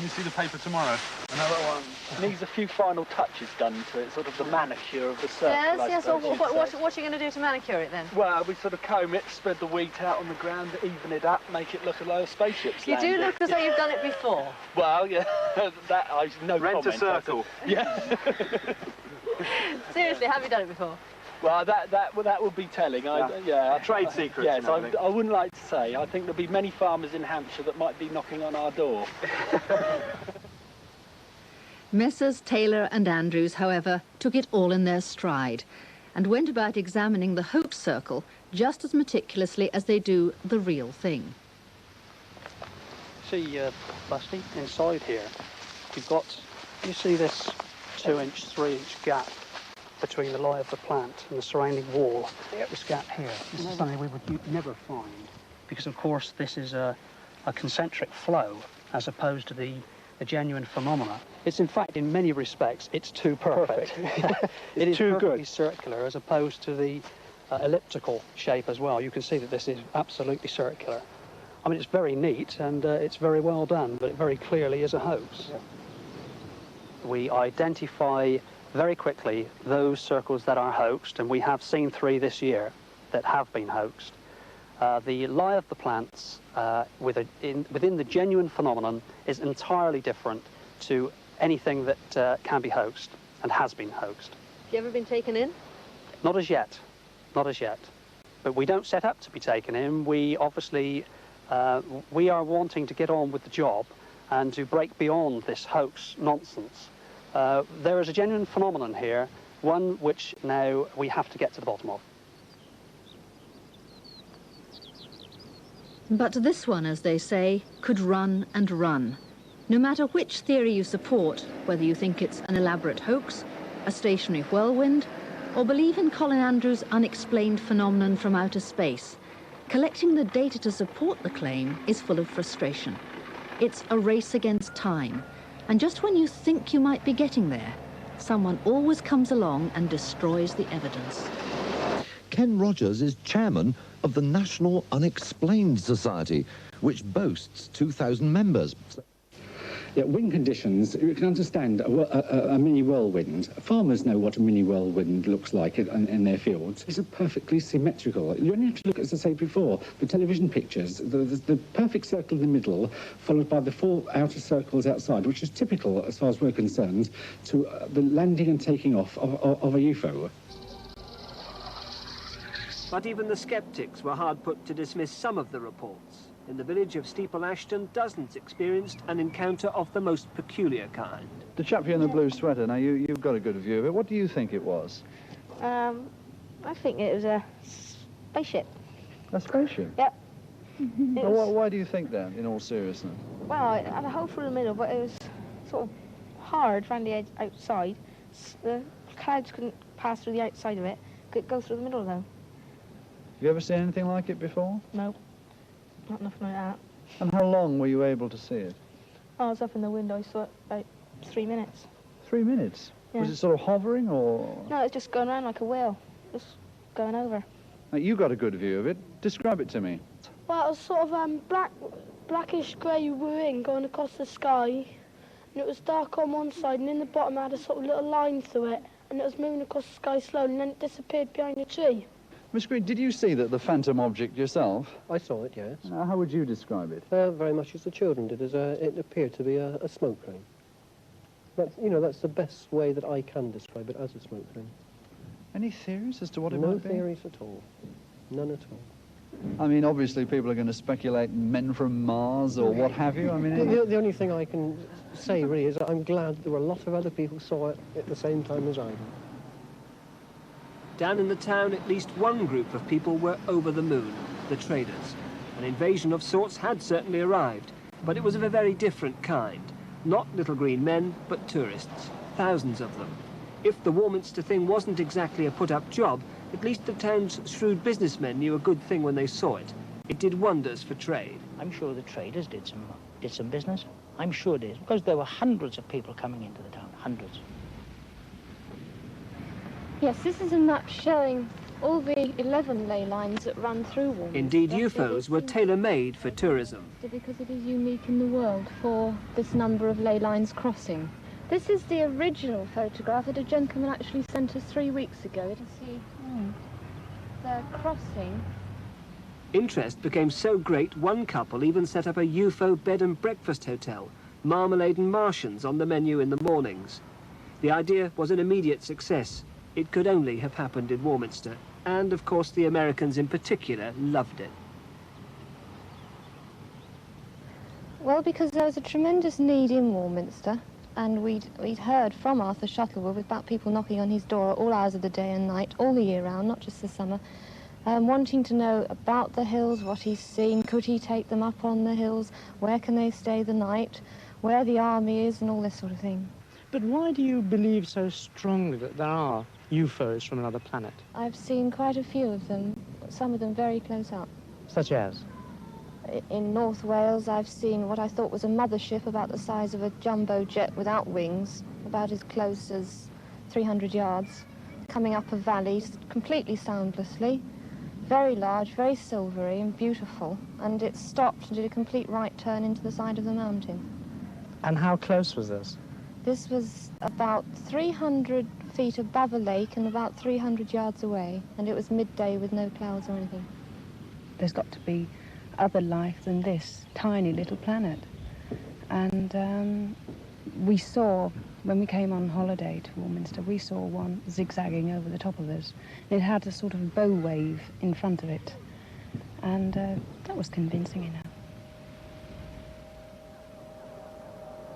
Speaker 1: you see the paper tomorrow? Another one.
Speaker 16: Needs a few final touches done to it, sort of the manicure of the circle.
Speaker 14: Yes. Well, what are you going to do to manicure it then?
Speaker 16: Well, we sort of comb it, spread the wheat out on the ground, even it up, make it look as though a spaceship's
Speaker 14: You do look as though you've done it before.
Speaker 16: Well, yeah, that I no
Speaker 25: Rent
Speaker 16: comment.
Speaker 25: a circle.
Speaker 16: Yeah.
Speaker 14: Seriously, have you done it before?
Speaker 16: Well, that would be telling. Yeah.
Speaker 25: Trade secrets.
Speaker 16: Yes,
Speaker 25: and everything.
Speaker 16: I wouldn't like to say. I think there'll be many farmers in Hampshire that might be knocking on our door.
Speaker 12: Messrs. Taylor and Andrews, however, took it all in their stride and went about examining the hoax circle just as meticulously as they do the real thing.
Speaker 16: See, Busty, inside here, you've got, you see this 2-inch, 3-inch gap between the lie of the plant and the surrounding wall. This gap here. This is something we would never find because, of course, this is a concentric flow as opposed to the genuine phenomena. It's, in fact, in many respects, it's too perfect. It is too perfectly circular as opposed to the elliptical shape as well. You can see that this is absolutely circular. I mean, it's very neat and it's very well done, but it very clearly is a hoax. Yeah. We identify very quickly those circles that are hoaxed, and we have seen 3 this year that have been hoaxed. The lie of the plants within the genuine phenomenon is entirely different to anything that can be hoaxed and has been hoaxed.
Speaker 14: Have you ever been taken in?
Speaker 16: Not as yet, not as yet. But we don't set up to be taken in. We obviously, we are wanting to get on with the job and to break beyond this hoax nonsense. There is a genuine phenomenon here, one which now we have to get to the bottom of.
Speaker 12: But this one, as they say, could run and run. No matter which theory you support, whether you think it's an elaborate hoax, a stationary whirlwind, or believe in Colin Andrews' unexplained phenomenon from outer space, collecting the data to support the claim is full of frustration. It's a race against time. And just when you think you might be getting there, someone always comes along and destroys the evidence.
Speaker 2: Ken Rogers is chairman of the National Unexplained Society, which boasts 2,000 members.
Speaker 6: Yeah, wind conditions, you can understand a mini whirlwind. Farmers know what a mini whirlwind looks like in their fields. It's perfectly symmetrical. You only have to look, as I said before, the television pictures, the perfect circle in the middle, followed by the 4 outer circles outside, which is typical, as far as we're concerned, to the landing and taking off of a UFO.
Speaker 8: But even the sceptics were hard put to dismiss some of the reports. In the village of Steeple Ashton, dozens experienced an encounter of the most peculiar kind.
Speaker 9: The chap here in the blue sweater, now you've got a good view of it. What do you think it was?
Speaker 26: I think it was a spaceship.
Speaker 9: A spaceship?
Speaker 26: Yep.
Speaker 9: Why do you think that, in all seriousness?
Speaker 26: Well, it had a hole through the middle, but it was sort of hard around the edge outside. The clouds couldn't pass through the outside of it. Could go through the middle, though.
Speaker 9: Have you ever seen anything like it before?
Speaker 26: No. Not nothing like that.
Speaker 9: And how long were you able to see it?
Speaker 26: I was up in the window, I saw it about 3 minutes.
Speaker 9: 3 minutes?
Speaker 26: Yeah.
Speaker 9: Was it sort of hovering, or...?
Speaker 26: No, it was just going around like a wheel, just going over.
Speaker 9: Now, you got a good view of it. Describe it to me.
Speaker 27: Well, it was sort of blackish grey wing going across the sky, and it was dark on one side, and in the bottom it had a sort of little line through it, and it was moving across the sky slowly, and then it disappeared behind a tree.
Speaker 9: Miss Green, did you see the phantom object yourself?
Speaker 28: I saw it, yes.
Speaker 9: How would you describe it?
Speaker 28: Very much as the children did, as it appeared to be a smoke ring. That's the best way that I can describe it, as a smoke ring.
Speaker 9: Any theories as to what it
Speaker 28: No
Speaker 9: might be?
Speaker 28: theories at all. None at all.
Speaker 9: I mean, obviously people are going to speculate men from Mars or what have you. I mean,
Speaker 28: the only thing I can say really is that I'm glad there were a lot of other people saw it at the same time as I did.
Speaker 8: Down in the town, at least one group of people were over the moon, the traders. An invasion of sorts had certainly arrived, but it was of a very different kind. Not little green men, but tourists, thousands of them. If the Warminster thing wasn't exactly a put-up job, at least the town's shrewd businessmen knew a good thing when they saw it. It did wonders for trade.
Speaker 4: I'm sure the traders did some business. I'm sure it is, because there were hundreds of people coming into the town, hundreds.
Speaker 26: Yes, this is a map showing all the 11 ley lines that run through Warminster.
Speaker 8: Indeed, UFOs were tailor-made for tourism.
Speaker 26: Because it is unique in the world for this number of ley lines crossing. This is the original photograph that a gentleman actually sent us 3 weeks ago to see the crossing.
Speaker 8: Interest became so great, one couple even set up a UFO bed and breakfast hotel, marmalade and Martians on the menu in the mornings. The idea was an immediate success. It could only have happened in Warminster, and of course the Americans in particular loved it.
Speaker 26: Well, because there was a tremendous need in Warminster, and we'd heard from Arthur Shuttleworth about people knocking on his door at all hours of the day and night, all the year round, not just the summer, wanting to know about the hills, what he's seen, could he take them up on the hills, where can they stay the night, where the army is, and all this sort of thing.
Speaker 28: But why do you believe so strongly that there are UFOs from another planet?
Speaker 26: I've seen quite a few of them, some of them very close up.
Speaker 28: Such as?
Speaker 26: In North Wales, I've seen what I thought was a mothership about the size of a jumbo jet without wings, about as close as 300 yards, coming up a valley completely soundlessly, very large, very silvery and beautiful, and it stopped and did a complete right turn into the side of the mountain.
Speaker 28: And how close was this?
Speaker 26: This was about 300 feet above a lake and about 300 yards away, and it was midday with no clouds or anything.
Speaker 5: There's got to be other life than this tiny little planet. And we saw, when we came on holiday to Warminster, we saw one zigzagging over the top of us. It had a sort of bow wave in front of it, and that was convincing enough.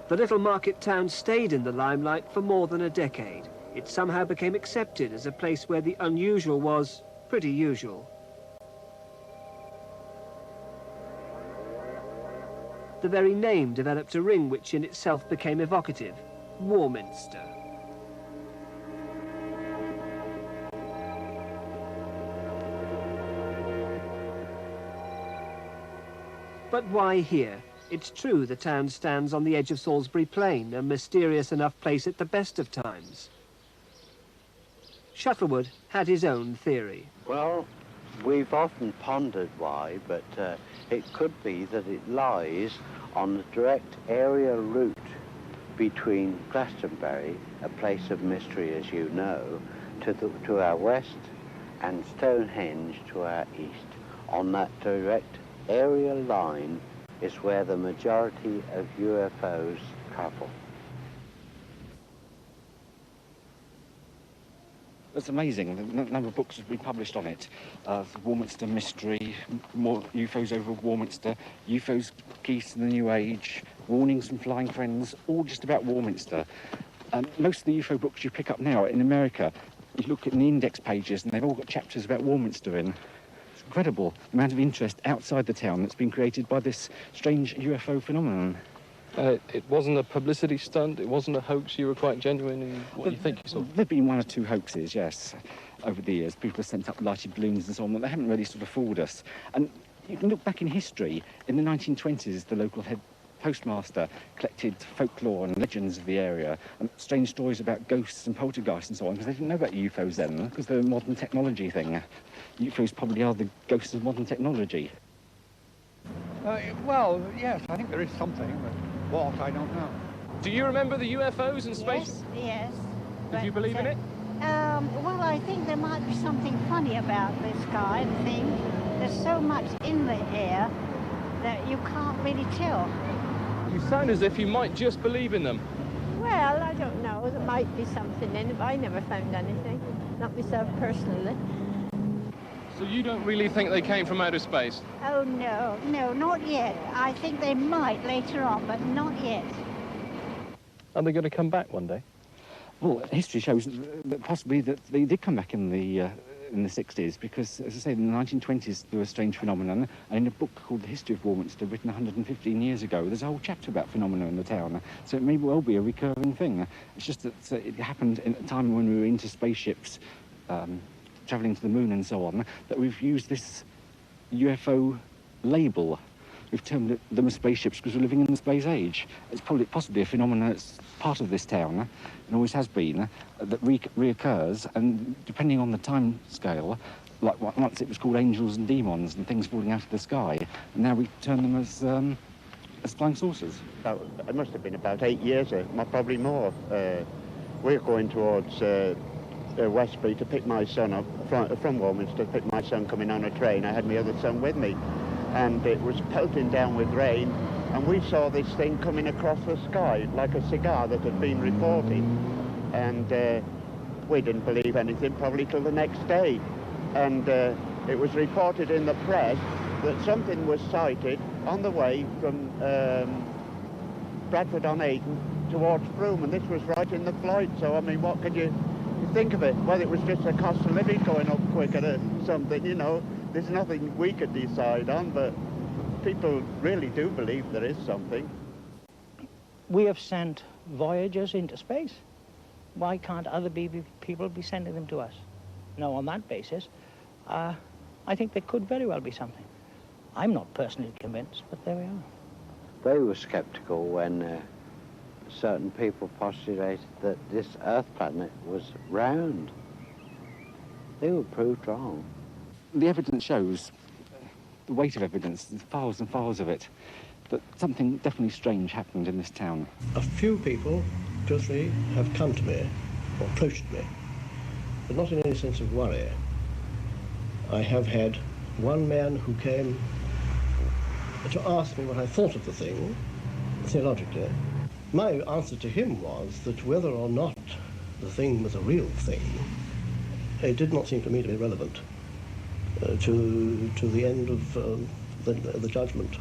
Speaker 8: The little market town stayed in the limelight for more than a decade. It somehow became accepted as a place where the unusual was pretty usual. The very name developed a ring which in itself became evocative: Warminster. But why here? It's true the town stands on the edge of Salisbury Plain, a mysterious enough place at the best of times. Shuttleworth had his own theory.
Speaker 7: Well, we've often pondered why, but it could be that it lies on the direct aerial route between Glastonbury, a place of mystery as you know, to our west, and Stonehenge to our east. On that direct aerial line is where the majority of UFOs travel.
Speaker 22: It's amazing, the number of books have been published on it. The Warminster Mystery, more UFOs over Warminster, UFOs Geese in the New Age, Warnings from Flying Friends, all just about Warminster. Most of the UFO books you pick up now in America, you look at the index pages and they've all got chapters about Warminster in. It's incredible the amount of interest outside the town that's been created by this strange UFO phenomenon.
Speaker 10: It wasn't a publicity stunt, it wasn't a hoax, you were quite genuine in what you think you saw?
Speaker 22: There have been one or two hoaxes, yes, over the years. People have sent up lighted balloons and so on, but they haven't really sort of fooled us. And you can look back in history. In the 1920s, the local head postmaster collected folklore and legends of the area, and strange stories about ghosts and poltergeists and so on, because they didn't know about UFOs then, because they're a modern technology thing. UFOs probably are the ghosts of modern technology.
Speaker 13: Well, yes, I think there is something, but what, I don't know.
Speaker 10: Do you remember the UFOs and space?
Speaker 15: Yes.
Speaker 10: Did you believe in it?
Speaker 15: Well, I think there might be something funny about this kind of thing. There's so much in the air that you can't really tell.
Speaker 10: You sound as if you might just believe in them.
Speaker 15: Well, I don't know. There might be something in it, but I never found anything. Not myself personally.
Speaker 10: So you don't really think they came from outer space?
Speaker 15: Oh, no, no, not yet. I think they might later on, but not yet.
Speaker 10: Are they going to come back one day?
Speaker 6: Well, history shows that possibly that they did come back in the 60s, because, as I say, in the 1920s there was a strange phenomenon, and in a book called The History of Warminster, written 115 years ago, there's a whole chapter about phenomena in the town, so it may well be a recurring thing. It's just that it happened in a time when we were into spaceships, travelling to the moon and so on, that we've used this UFO label. We've termed them as spaceships because we're living in the space age. It's probably possibly a phenomenon that's part of this town, and always has been, that reoccurs, and depending on the time scale, like once it was called angels and demons and things falling out of the sky, and now we term them as flying saucers.
Speaker 7: It must have been about 8 years, probably more. We're going towards Westbury to pick my son up, from Warminster to pick my son coming on a train. I had my other son with me, and it was pelting down with rain, and we saw this thing coming across the sky like a cigar that had been reported, and we didn't believe anything probably till the next day, and it was reported in the press that something was sighted on the way from Bradford-on-Avon towards Frome, and this was right in the flight. So I mean, what could you think of it? Well, it was just a cost of living going up quicker or something, you know. There's nothing we could decide on, but people really do believe there is something.
Speaker 4: We have sent Voyagers into space. Why can't other people be sending them to us? No, on that basis, I think there could very well be something. I'm not personally convinced, but there we are.
Speaker 7: They were sceptical when certain people postulated that this Earth planet was round. They were proved wrong.
Speaker 6: The evidence shows, the weight of evidence, there's files and files of it, that something definitely strange happened in this town.
Speaker 28: A few people, 2 or 3, have come to me, or approached me, but not in any sense of worry. I have had one man who came to ask me what I thought of the thing, theologically. My answer to him was that whether or not the thing was a real thing, it did not seem to me to be relevant to the end of the judgment,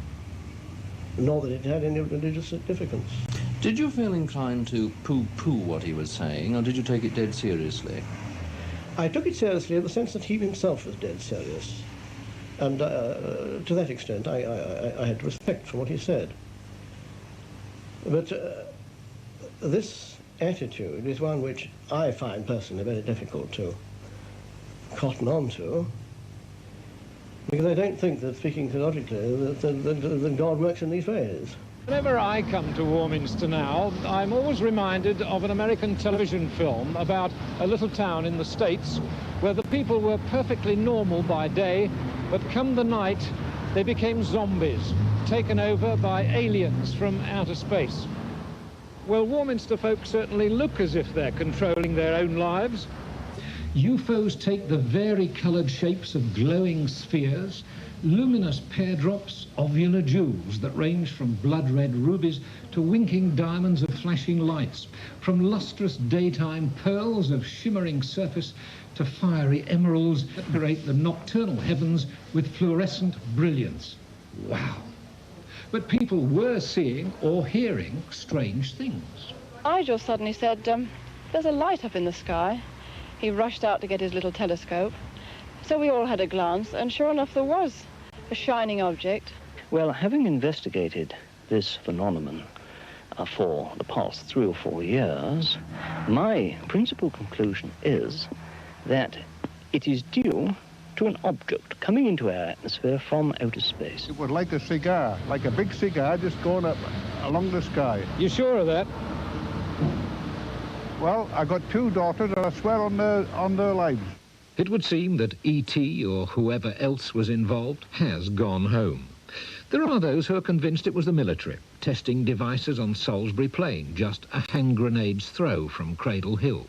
Speaker 28: nor that it had any religious significance.
Speaker 2: Did you feel inclined to pooh-pooh what he was saying, or did you take it dead seriously?
Speaker 28: I took it seriously in the sense that he himself was dead serious, and to that extent I had respect for what he said. But this attitude is one which I find personally very difficult to cotton on to, because I don't think that, speaking theologically, that God works in these ways.
Speaker 11: Whenever I come to Warminster now, I'm always reminded of an American television film about a little town in the States where the people were perfectly normal by day, but come the night, they became zombies, taken over by aliens from outer space. Well, Warminster folk certainly look as if they're controlling their own lives. UFOs take the vari-coloured shapes of glowing spheres, luminous pear drops, ovular jewels that range from blood-red rubies to winking diamonds of flashing lights, from lustrous daytime pearls of shimmering surface to fiery emeralds that decorate the nocturnal heavens with fluorescent brilliance. Wow! But people were seeing or hearing strange things.
Speaker 17: Igel suddenly said, there's a light up in the sky. He rushed out to get his little telescope. So we all had a glance, and sure enough there was a shining object.
Speaker 4: Well, having investigated this phenomenon for the past 3 or 4 years, my principal conclusion is that it is due to an object coming into our atmosphere from outer space.
Speaker 13: It was like a cigar, like a big cigar just going up along the sky.
Speaker 11: You sure of that?
Speaker 13: Well, I got 2 daughters and I swear on their lives.
Speaker 11: It would seem that E.T. or whoever else was involved has gone home. There are those who are convinced it was the military, testing devices on Salisbury Plain, just a hand grenade's throw from Cradle Hill.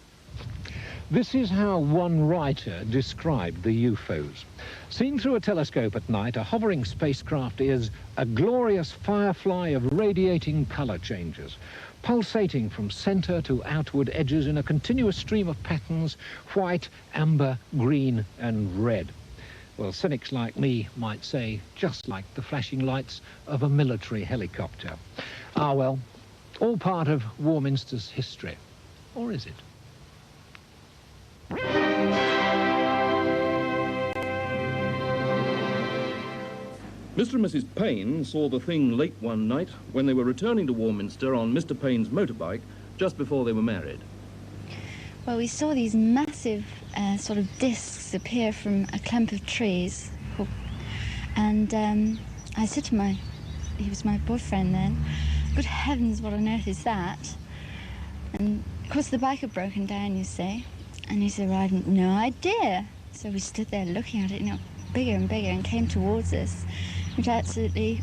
Speaker 11: This is how one writer described the UFOs. Seen through a telescope at night, a hovering spacecraft is a glorious firefly of radiating colour changes, pulsating from centre to outward edges in a continuous stream of patterns, white, amber, green and red. Well, cynics like me might say just like the flashing lights of a military helicopter. Ah, well, all part of Warminster's history. Or is it?
Speaker 1: Mr. and Mrs. Payne saw the thing late one night when they were returning to Warminster on Mr. Payne's motorbike just before they were married.
Speaker 3: Well, we saw these massive sort of discs appear from a clump of trees. And I said to he was my boyfriend then, good heavens, what on earth is that? And of course the bike had broken down, you see. And he said, well, I had no idea. So we stood there looking at it, you know, bigger and bigger, and came towards us, which absolutely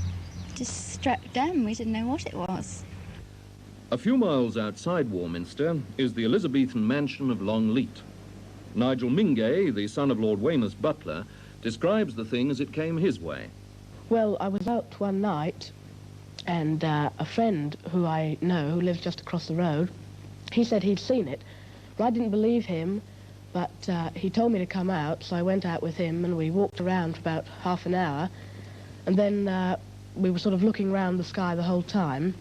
Speaker 3: just struck dumb. We didn't know what it was.
Speaker 1: A few miles outside Warminster is the Elizabethan mansion of Longleat. Nigel Mingay, the son of Lord Weymouth's butler, describes the thing as it came his way.
Speaker 18: Well, I was out one night, and a friend who I know, who lives just across the road, he said he'd seen it. Well, I didn't believe him, but he told me to come out, so I went out with him, and we walked around for about half an hour, and then we were sort of looking round the sky the whole time,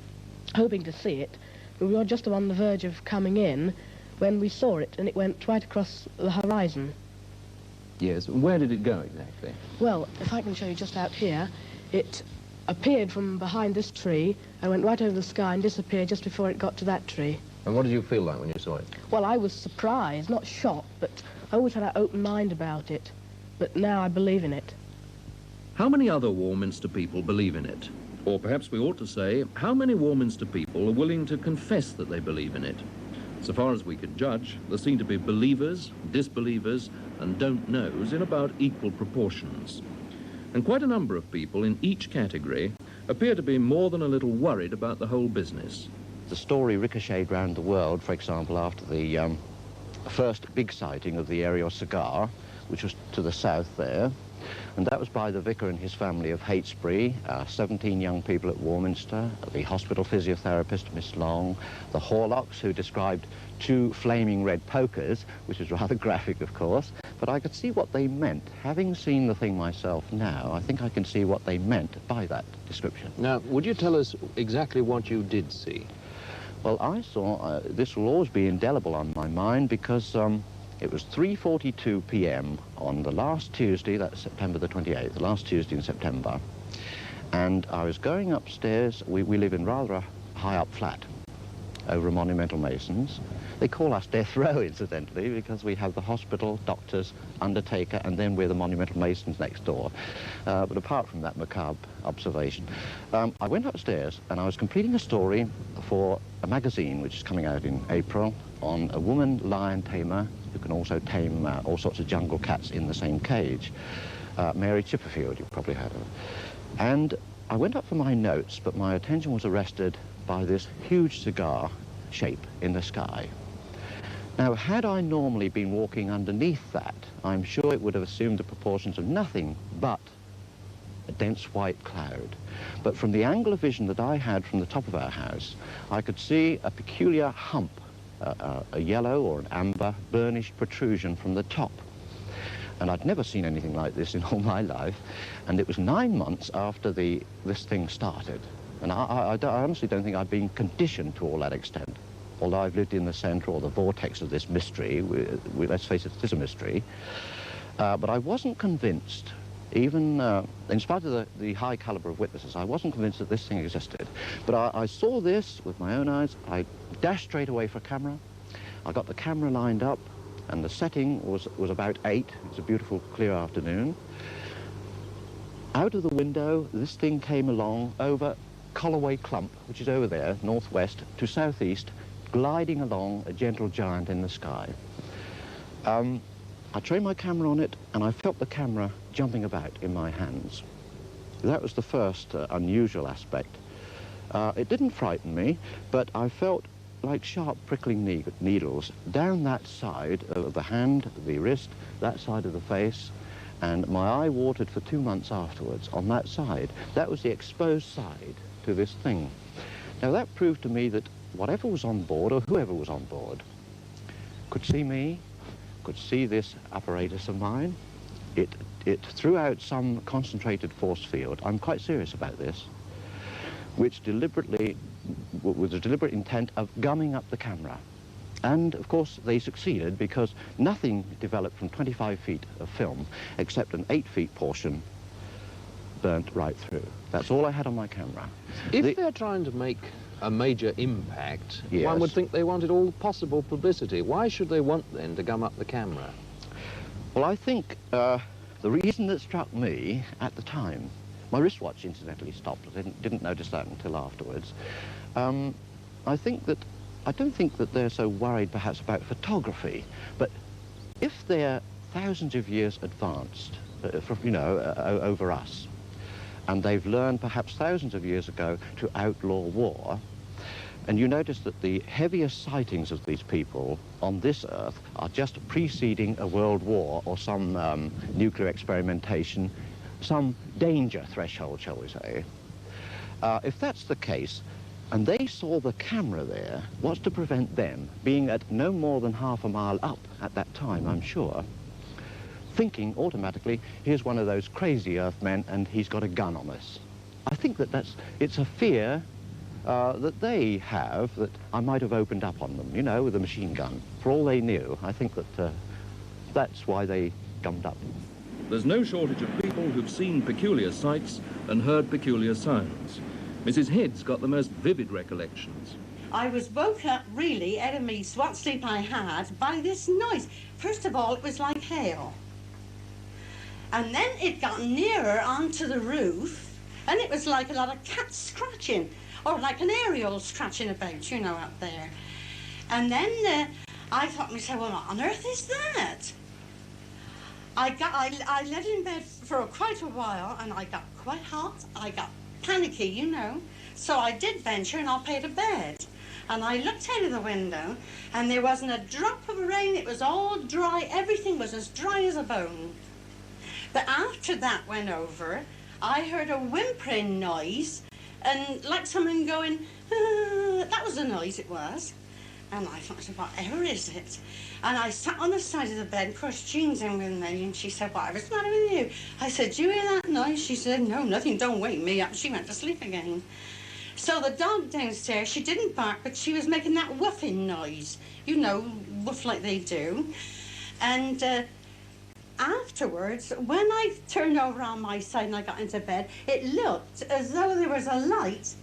Speaker 18: hoping to see it. We were just on the verge of coming in when we saw it, and it went right across the horizon.
Speaker 19: Yes, where did it go exactly?
Speaker 18: Well, if I can show you just out here, it appeared from behind this tree and went right over the sky and disappeared just before it got to that tree.
Speaker 19: And what did you feel like when you saw it?
Speaker 18: Well, I was surprised, not shocked, but I always had an open mind about it. But now I believe in it.
Speaker 1: How many other Warminster people believe in it? Or perhaps we ought to say, how many Warminster people are willing to confess that they believe in it? So far as we can judge, there seem to be believers, disbelievers, and don't knows in about equal proportions. And quite a number of people in each category appear to be more than a little worried about the whole business.
Speaker 7: The story ricocheted around the world, for example, after the first big sighting of the Ariel cigar, which was to the south there. And that was by the vicar and his family of Heytesbury, 17 young people at Warminster, the hospital physiotherapist, Miss Long, the Horlocks, who described 2 flaming red pokers, which was rather graphic, of course, but I could see what they meant. Having seen the thing myself now, I think I can see what they meant by that description.
Speaker 19: Now, would you tell us exactly what you did see?
Speaker 7: Well, I saw, this will always be indelible on my mind, because it was 3:42 p.m. on the last Tuesday, that's September the 28th, the last Tuesday in September. And I was going upstairs. We live in rather a high-up flat over a Monumental Masons. They call us Death Row, incidentally, because we have the hospital, doctors, undertaker, and then we're the Monumental Masons next door. But apart from that macabre observation, I went upstairs and I was completing a story for a magazine which is coming out in April on a woman lion tamer who can also tame all sorts of jungle cats in the same cage. Mary Chipperfield, you've probably heard of her. And I went up for my notes, but my attention was arrested by this huge cigar shape in the sky. Now, had I normally been walking underneath that, I'm sure it would have assumed the proportions of nothing but a dense white cloud. But from the angle of vision that I had from the top of our house, I could see a peculiar hump, a yellow or an amber burnished protrusion from the top. And I'd never seen anything like this in all my life. And it was 9 months after this thing started. And I honestly don't think I've been conditioned to all that extent. Although I've lived in the centre or the vortex of this mystery, let's face it, it is a mystery. But I wasn't convinced, even in spite of the high calibre of witnesses, I wasn't convinced that this thing existed. But I saw this with my own eyes. I dashed straight away for a camera. I got the camera lined up, and the setting was about 8. It was a beautiful, clear afternoon. Out of the window, this thing came along over Colloway Clump, which is over there, northwest to southeast, gliding along, a gentle giant in the sky. I trained my camera on it, and I felt the camera jumping about in my hands. That was the first unusual aspect. It didn't frighten me, but I felt like sharp prickling needles down that side of the hand, the wrist, that side of the face, and my eye watered for 2 months afterwards on that side. That was the exposed side to this thing. Now that proved to me that whatever was on board, or whoever was on board, could see me, could see this apparatus of mine. It
Speaker 12: it threw out some concentrated force field. I'm quite serious about this, which deliberately, with a deliberate intent of gumming up the camera. And, of course, they succeeded because nothing developed from 25 feet of film except an 8 feet portion burnt right through. That's all I had on my camera.
Speaker 19: If they're trying to make a major impact,
Speaker 12: Yes.
Speaker 19: one would think they wanted all possible publicity. Why should they want, then, to gum up the camera?
Speaker 12: Well, I think the reason that struck me at the time, my wristwatch incidentally stopped. I didn't notice that until afterwards. I don't think that they're so worried perhaps about photography, but if they're thousands of years advanced, over us, and they've learned perhaps thousands of years ago to outlaw war, and you notice that the heaviest sightings of these people on this Earth are just preceding a world war or some nuclear experimentation, some danger threshold, shall we say. If that's the case, and they saw the camera there, what's to prevent them being at no more than half a mile up at that time, I'm sure, thinking automatically, here's one of those crazy Earthmen and he's got a gun on us. I think that it's a fear that they have that I might have opened up on them, you know, with a machine gun. For all they knew, I think that that's why they gummed up.
Speaker 1: There's no shortage of people who've seen peculiar sights and heard peculiar sounds. Mrs. Head's got the most vivid recollections.
Speaker 14: I was woke up really out of me what sleep I had by this noise. First of all, it was like hail. And then it got nearer onto the roof, and it was like a lot of cats scratching, or like an aerial scratching about, you know, up there. And then I thought to myself, well, what on earth is that? I lay in bed for quite a while, and I got quite hot. I got panicky, you know. So I did venture, and I paid to bed. And I looked out of the window, and there wasn't a drop of rain. It was all dry. Everything was as dry as a bone. But after that went over, I heard a whimpering noise, and like someone going, that was the noise it was. And I thought, whatever is it? And I sat on the side of the bed, of course Jean's in with me, and she said, whatever's the matter with you? I said, do you hear that noise? She said, no, nothing, don't wake me up. She went to sleep again. So the dog downstairs, she didn't bark, but she was making that woofing noise. You know, woof like they do. And afterwards, when I turned over on my side and I got into bed, it looked as though there was a light,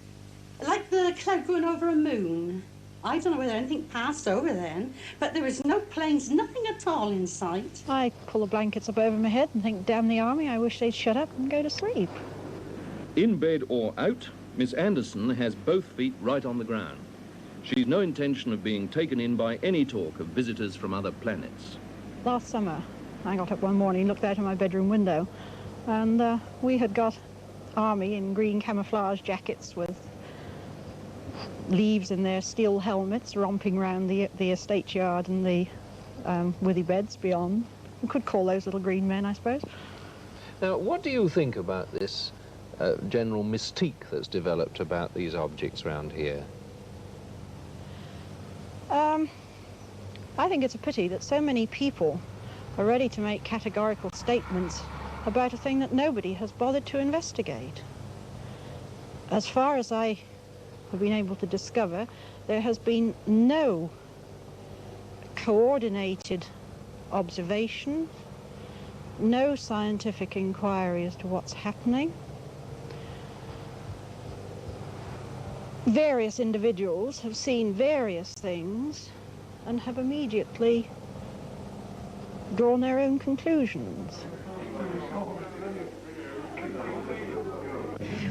Speaker 14: like the cloud going over a moon. I don't know whether anything passed over then, but there was no planes, nothing at all in sight.
Speaker 16: I pull the blankets up over my head and think, damn the army, I wish they'd shut up and go to sleep.
Speaker 1: In bed or out, Miss Anderson has both feet right on the ground. She's no intention of being taken in by any talk of visitors from other planets.
Speaker 16: Last summer, I got up one morning, looked out of my bedroom window, and we had got army in green camouflage jackets with leaves in their steel helmets romping round the estate yard and the withy beds beyond. We could call those little green men, I suppose.
Speaker 19: Now, what do you think about this general mystique that's developed about these objects around here?
Speaker 16: I think it's a pity that so many people are ready to make categorical statements about a thing that nobody has bothered to investigate. As far as I have been able to discover, there has been no coordinated observation, no scientific inquiry as to what's happening. Various individuals have seen various things and have immediately drawn their own conclusions.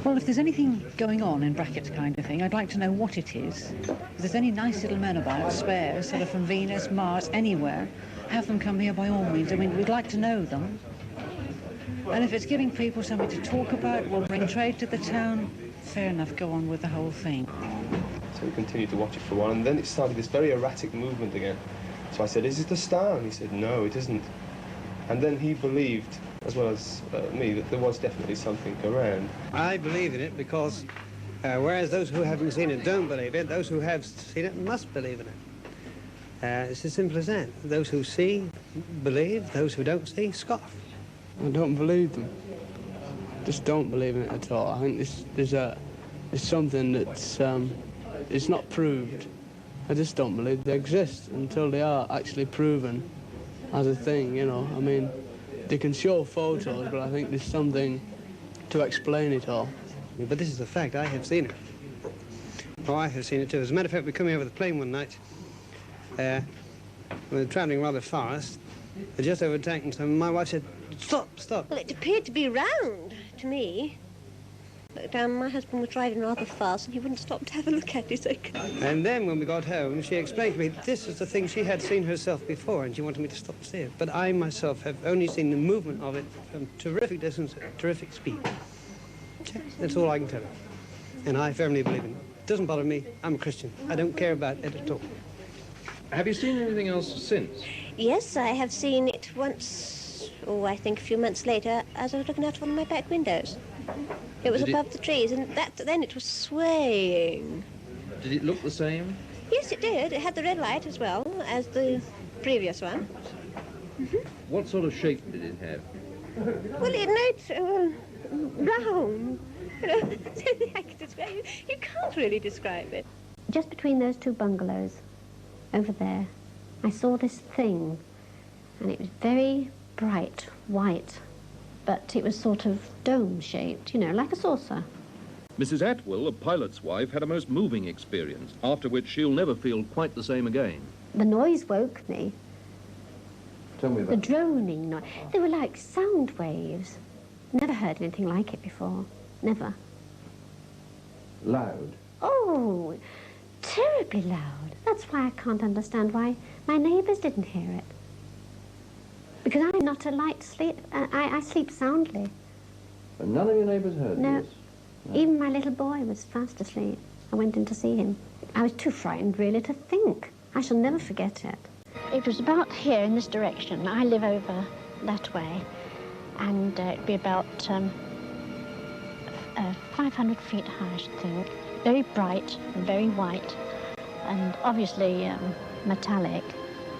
Speaker 20: Well, if there's anything going on in brackets kind of thing, I'd like to know what it is. If there's any nice little men about, spares, sort of from Venus, Mars, anywhere, have them come here by all means. I mean, we'd like to know them. And if it's giving people something to talk about, will bring trade to the town, fair enough, go on with the whole thing.
Speaker 21: So we continued to watch it for a while, and then it started this very erratic movement again. So I said, is it a star? And he said, no, it isn't. And then he believed, as well as me, that there was definitely something around.
Speaker 23: I believe in it because, whereas those who haven't seen it don't believe it, those who have seen it must believe in it. It's as simple as that. Those who see, believe. Those who don't see, scoff.
Speaker 5: I don't believe them. Just don't believe in it at all. I think there's something that's it's not proved. I just don't believe they exist until they are actually proven as a thing, you know. I mean, they can show photos, but I think there's something to explain it all.
Speaker 23: Yeah, but this is a fact. I have seen it. Oh, I have seen it too. As a matter of fact, we were coming over the plain one night. We were travelling rather fast. Had just overtaken some. My wife said, "Stop, stop."
Speaker 8: Well, it appeared to be round to me. But my husband was driving rather fast and he wouldn't stop to have a look at it.
Speaker 23: And then when we got home, she explained to me this is the thing she had seen herself before and she wanted me to stop to see it. But I myself have only seen the movement of it from terrific distance, terrific speed. That's all I can tell you. And I firmly believe in it. It doesn't bother me. I'm a Christian. I don't care about it at all.
Speaker 19: Have you seen anything else since?
Speaker 8: Yes, I have seen it once, I think a few months later, as I was looking out of one of my back windows. It was above the trees, and then it was swaying.
Speaker 19: Did it look the same?
Speaker 8: Yes, it did. It had the red light as well as the previous one.
Speaker 19: What sort of shape did it have?
Speaker 8: Well, round. You can't really describe it.
Speaker 9: Just between those two bungalows, over there, I saw this thing, and it was very bright white, but it was sort of dome-shaped, you know, like a saucer.
Speaker 1: Mrs. Atwill, a pilot's wife, had a most moving experience, after which she'll never feel quite the same again.
Speaker 9: The noise woke me.
Speaker 19: Tell me about
Speaker 9: the droning noise. They were like sound waves. Never heard anything like it before. Never.
Speaker 19: Loud?
Speaker 9: Oh, terribly loud. That's why I can't understand why my neighbours didn't hear it. Because I'm not a light sleep. I sleep soundly.
Speaker 19: And none of your neighbours heard
Speaker 9: No.
Speaker 19: this?
Speaker 9: Even my little boy was fast asleep. I went in to see him. I was too frightened, really, to think. I shall never forget it. It was about here in this direction. I live over that way. And it'd be about 500 feet high, I should think. Very bright and very white. And obviously metallic.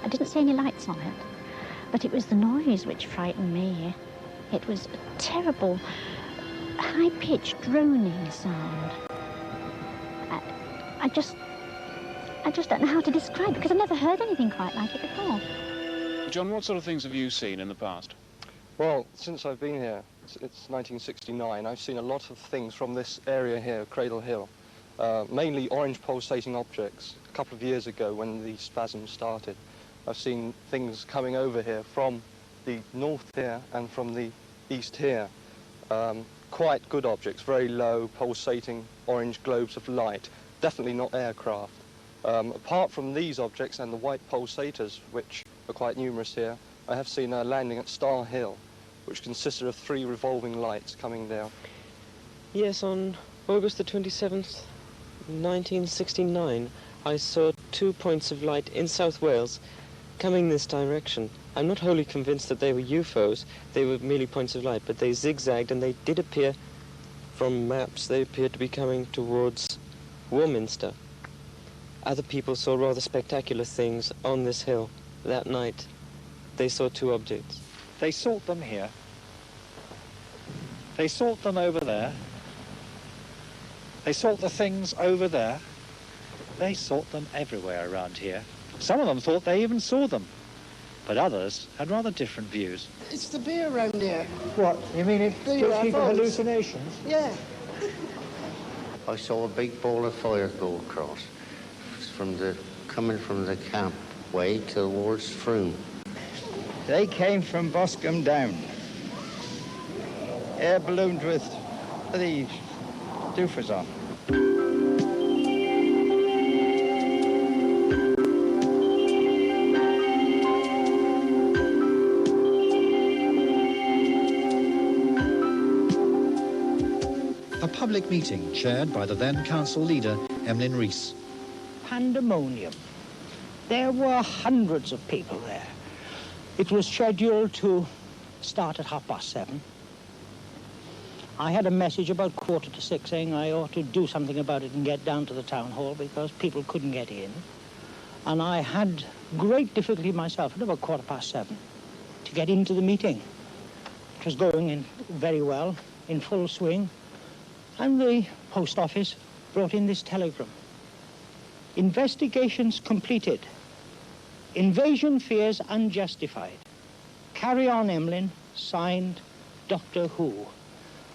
Speaker 9: I didn't see any lights on it. But it was the noise which frightened me. It was a terrible, high-pitched droning sound. I just don't know how to describe it, because I've never heard anything quite like it before.
Speaker 22: John, what sort of things have you seen in the past?
Speaker 10: Well, since I've been here, it's 1969, I've seen a lot of things from this area here, Cradle Hill. Mainly orange pulsating objects. A couple of years ago, when the spasm started, I've seen things coming over here from the north here and from the east here. Quite good objects, very low, pulsating orange globes of light. Definitely not aircraft. Apart from these objects and the white pulsators, which are quite numerous here, I have seen a landing at Star Hill, which consisted of 3 revolving lights coming down.
Speaker 24: Yes, on August the 27th, 1969, I saw 2 points of light in South Wales coming this direction. I'm not wholly convinced that they were UFOs. They were merely points of light, but they zigzagged and they did appear, from maps, they appeared to be coming towards Warminster. Other people saw rather spectacular things on this hill. That night, they saw 2 objects.
Speaker 13: They sought them here. They sought them over there. They sought the things over there. They sought them everywhere around here. Some of them thought they even saw them, but others had rather different views.
Speaker 25: It's the beer around here.
Speaker 13: What? You mean it's
Speaker 25: The
Speaker 13: just people
Speaker 25: UFOs.
Speaker 13: hallucinations?
Speaker 25: Yeah.
Speaker 7: I saw a big ball of fire go across coming from the camp way towards Froome.
Speaker 13: They came from Boscombe Down. Air ballooned with the doofers on.
Speaker 26: A public meeting chaired by the then council leader, Emlyn Rees.
Speaker 27: Pandemonium. There were hundreds of people there. It was scheduled to start at 7:30. I had a message about 6:15 saying I ought to do something about it and get down to the town hall because people couldn't get in. And I had great difficulty myself at about 7:15 to get into the meeting. was going in very well, in full swing, and the post office brought in this telegram. Investigations completed. Invasion fears unjustified. Carry on, Emlyn. Signed, Doctor Who.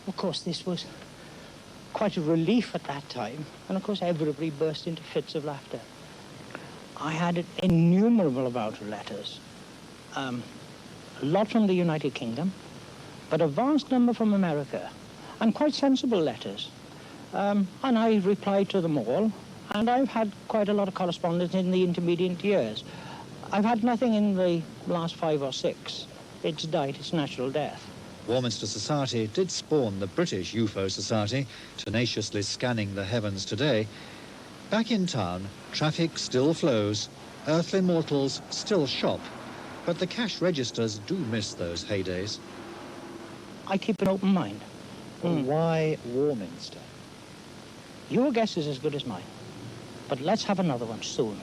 Speaker 27: Of course, this was quite a relief at that time, and of course everybody burst into fits of laughter. I had an innumerable amount of letters. A lot from the United Kingdom, but a vast number from America, and quite sensible letters. And I replied to them all, and I've had quite a lot of correspondence in the intermediate years. I've had nothing in the last 5 or 6. It's died its natural death.
Speaker 26: Warminster Society did spawn the British UFO Society, tenaciously scanning the heavens today. Back in town, traffic still flows, earthly mortals still shop, but the cash registers do miss those heydays.
Speaker 27: I keep an open mind.
Speaker 13: Why Warminster?
Speaker 27: Your guess is as good as mine, but let's have another one soon.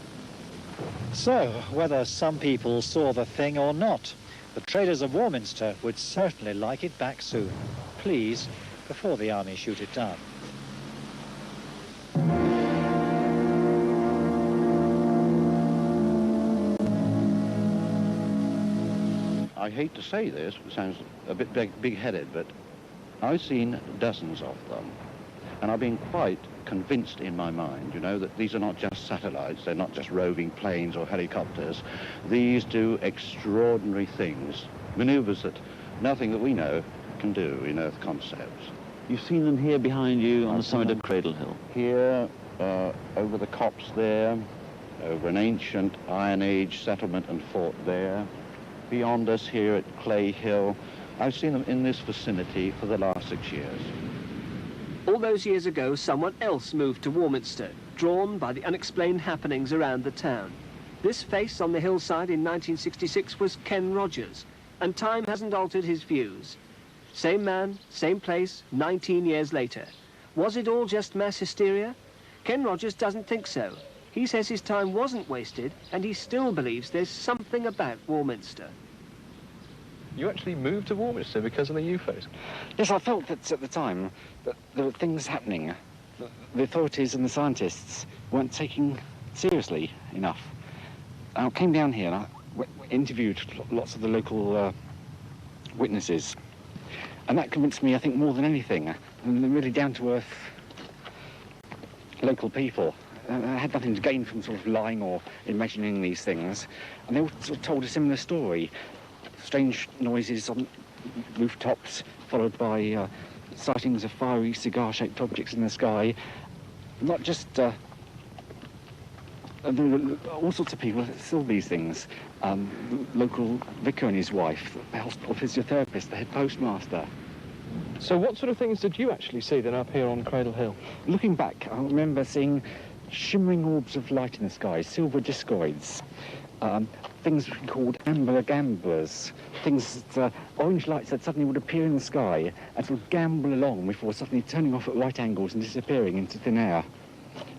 Speaker 13: So, whether some people saw the thing or not, the traders of Warminster would certainly like it back soon. Please, before the army shoot it down.
Speaker 12: I hate to say this, it sounds a bit big-headed, but I've seen dozens of them, and I've been quite convinced in my mind, you know, that these are not just satellites, they're not just roving planes or helicopters. These do extraordinary things, maneuvers that nothing that we know can do in Earth concepts.
Speaker 2: You've seen them here behind you on the summit of Cradle Hill?
Speaker 12: Here, over the copse there, over an ancient Iron Age settlement and fort there. Beyond us here at Clay Hill. I've seen them in this vicinity for the last 6 years.
Speaker 4: All those years ago, someone else moved to Warminster, drawn by the unexplained happenings around the town. This face on the hillside in 1966 was Ken Rogers, and time hasn't altered his views. Same man, same place, 19 years later. Was it all just mass hysteria? Ken Rogers doesn't think so. He says his time wasn't wasted, and he still believes there's something about Warminster.
Speaker 10: You actually moved to Warminster because of the UFOs?
Speaker 6: Yes, I felt that at the time that there were things happening. The authorities and the scientists weren't taking seriously enough. I came down here and I interviewed lots of the local witnesses, and that convinced me, I think, more than anything. And they're really down-to-earth local people. I had nothing to gain from sort of lying or imagining these things, and they all sort of told a similar story. Strange noises on rooftops, followed by sightings of fiery cigar-shaped objects in the sky. Not just all sorts of people saw these things. Local vicar and his wife, the hospital physiotherapist, the head postmaster.
Speaker 10: So what sort of things did you actually see then up here on Cradle Hill?
Speaker 6: Looking back, I remember seeing shimmering orbs of light in the sky, silver discoids, things called amber gamblers, things that orange lights that suddenly would appear in the sky and sort of gamble along before suddenly turning off at right angles and disappearing into thin air.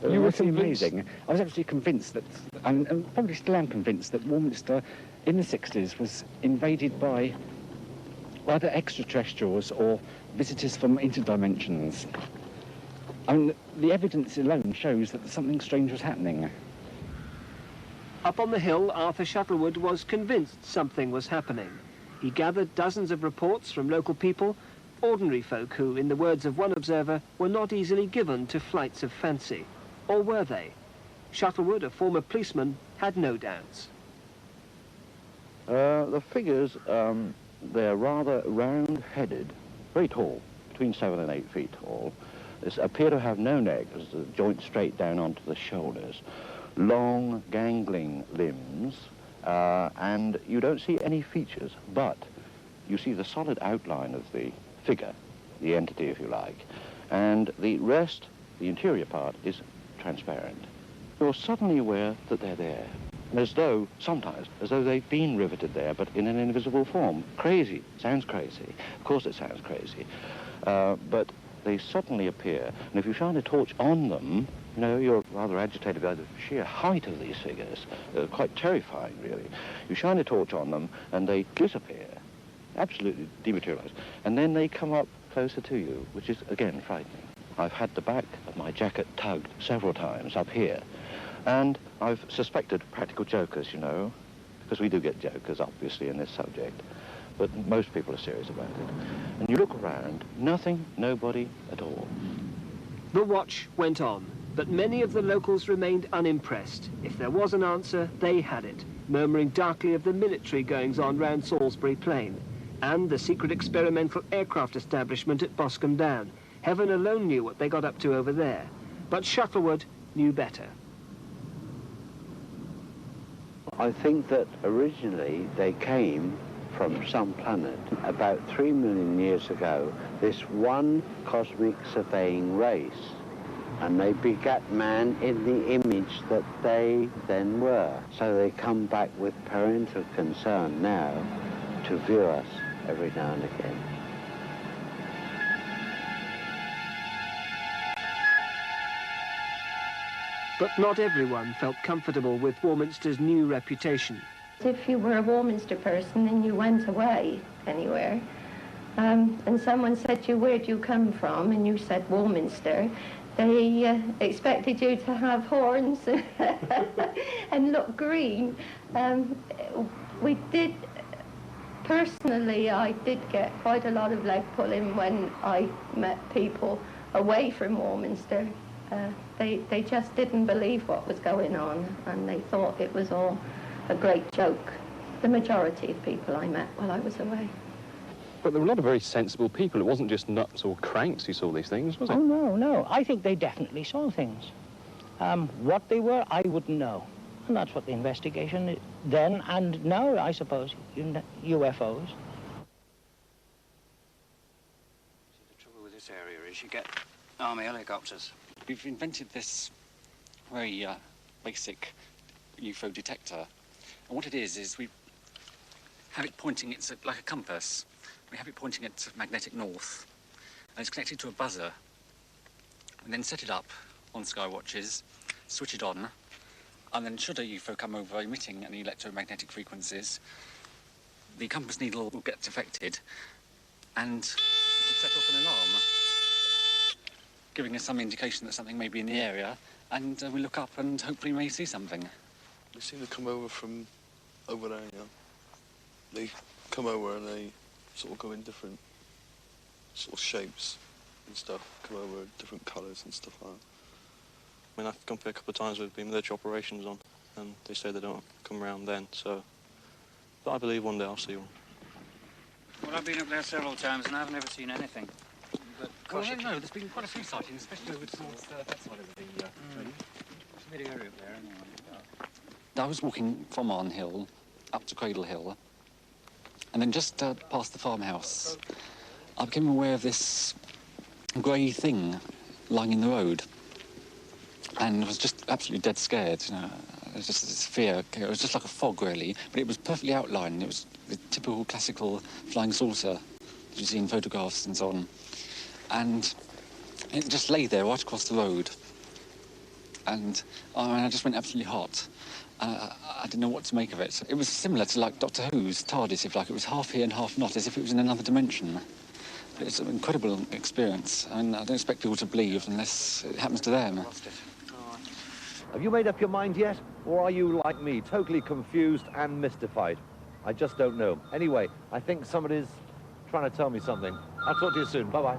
Speaker 10: You were
Speaker 6: amazing. I was absolutely convinced that, and probably still am convinced, that Warminster in the 60s was invaded by either extraterrestrials or visitors from interdimensions. I mean, the evidence alone shows that something strange was happening.
Speaker 4: Up on the hill, Arthur Shuttlewood was convinced something was happening. He gathered dozens of reports from local people, ordinary folk who, in the words of one observer, were not easily given to flights of fancy. Or were they? Shuttlewood, a former policeman, had no doubts.
Speaker 12: The figures, they're rather round-headed, very tall, between 7 and 8 feet tall. They appear to have no neck, as the joint straight down onto the shoulders. Long, gangling limbs, and you don't see any features, but you see the solid outline of the figure, the entity, if you like, and the rest, the interior part, is transparent. You're suddenly aware that they're there, as though, sometimes, as though they've been riveted there, but in an invisible form. Crazy. Sounds crazy. Of course it sounds crazy. But they suddenly appear, and if you shine a torch on them, you know, you're rather agitated by the sheer height of these figures. Quite terrifying, really. You shine a torch on them, and they disappear. absolutely dematerialised. And then they come up closer to you, which is, again, frightening. I've had the back of my jacket tugged several times up here, and I've suspected practical jokers, you know, because we do get jokers, obviously, in this subject, but most people are serious about it. And you look around, nothing, nobody at all.
Speaker 4: The watch went on, but many of the locals remained unimpressed. If there was an answer, they had it, murmuring darkly of the military goings-on round Salisbury Plain, and the secret experimental aircraft establishment at Boscombe Down. Heaven alone knew what they got up to over there, but Shuttlewood knew better.
Speaker 7: I think that originally they came from some planet. About 3 million years ago, this one cosmic surveying race, and they begat man in the image that they then were. So they come back with parental concern now to view us every now and again.
Speaker 4: But not everyone felt comfortable with Warminster's new reputation.
Speaker 3: If you were a Warminster person and you went away anywhere, and someone said to you, where do you come from? And you said Warminster, they expected you to have horns and look green. We did, personally, I did get quite a lot of leg pulling when I met people away from Warminster. They just didn't believe what was going on, and they thought it was all a great joke. The majority of people I met while I was away.
Speaker 11: But there were a lot of very sensible people. It wasn't just nuts or cranks who saw these things, was it?
Speaker 27: Oh, no, no. I think they definitely saw things. What they were, I wouldn't know. And that's what the investigation then and now, I suppose, UFOs.
Speaker 14: See, the trouble with this area is you get army helicopters. We've invented this very basic UFO detector. And what it is we have it pointing, it's like a compass. We have it pointing at magnetic north. And it's connected to a buzzer. And then set it up on Skywatches, switch it on, and then should a UFO come over emitting any electromagnetic frequencies, the compass needle will get affected and it will set off an alarm, giving us some indication that something may be in the area, and we look up and hopefully may see something.
Speaker 15: They seem to come over from over there, you know. They come over and they sort of go in different sort of shapes and stuff, come over different colours and stuff like that. I mean, I've come here a couple of times with military operations on, and they say they don't come around then, so... But I believe one day I'll see one.
Speaker 14: Well, I've been up there several times and I've never seen anything. But
Speaker 6: Well, I don't know. There's been quite a few sightings, especially over towards that side of the tree.
Speaker 14: There's a big area up there, anyway.
Speaker 6: I was walking from Arn Hill up to Cradle Hill, and then just past the farmhouse, I became aware of this grey thing lying in the road, and I was just absolutely dead scared, you know. It was just this fear. It was just like a fog, really, but it was perfectly outlined. It was the typical classical flying saucer that you see in photographs and so on. And it just lay there right across the road. And I just went absolutely hot. I didn't know what to make of it. It was similar to, like, Doctor Who's TARDIS, if like. It was half here and half not, as if it was in another dimension. But it's an incredible experience, and I don't expect people to believe unless it happens to them.
Speaker 17: Have you made up your mind yet? Or are you, like me, totally confused and mystified? I just don't know. Anyway, I think somebody's trying to tell me something. I'll talk to you soon. Bye-bye.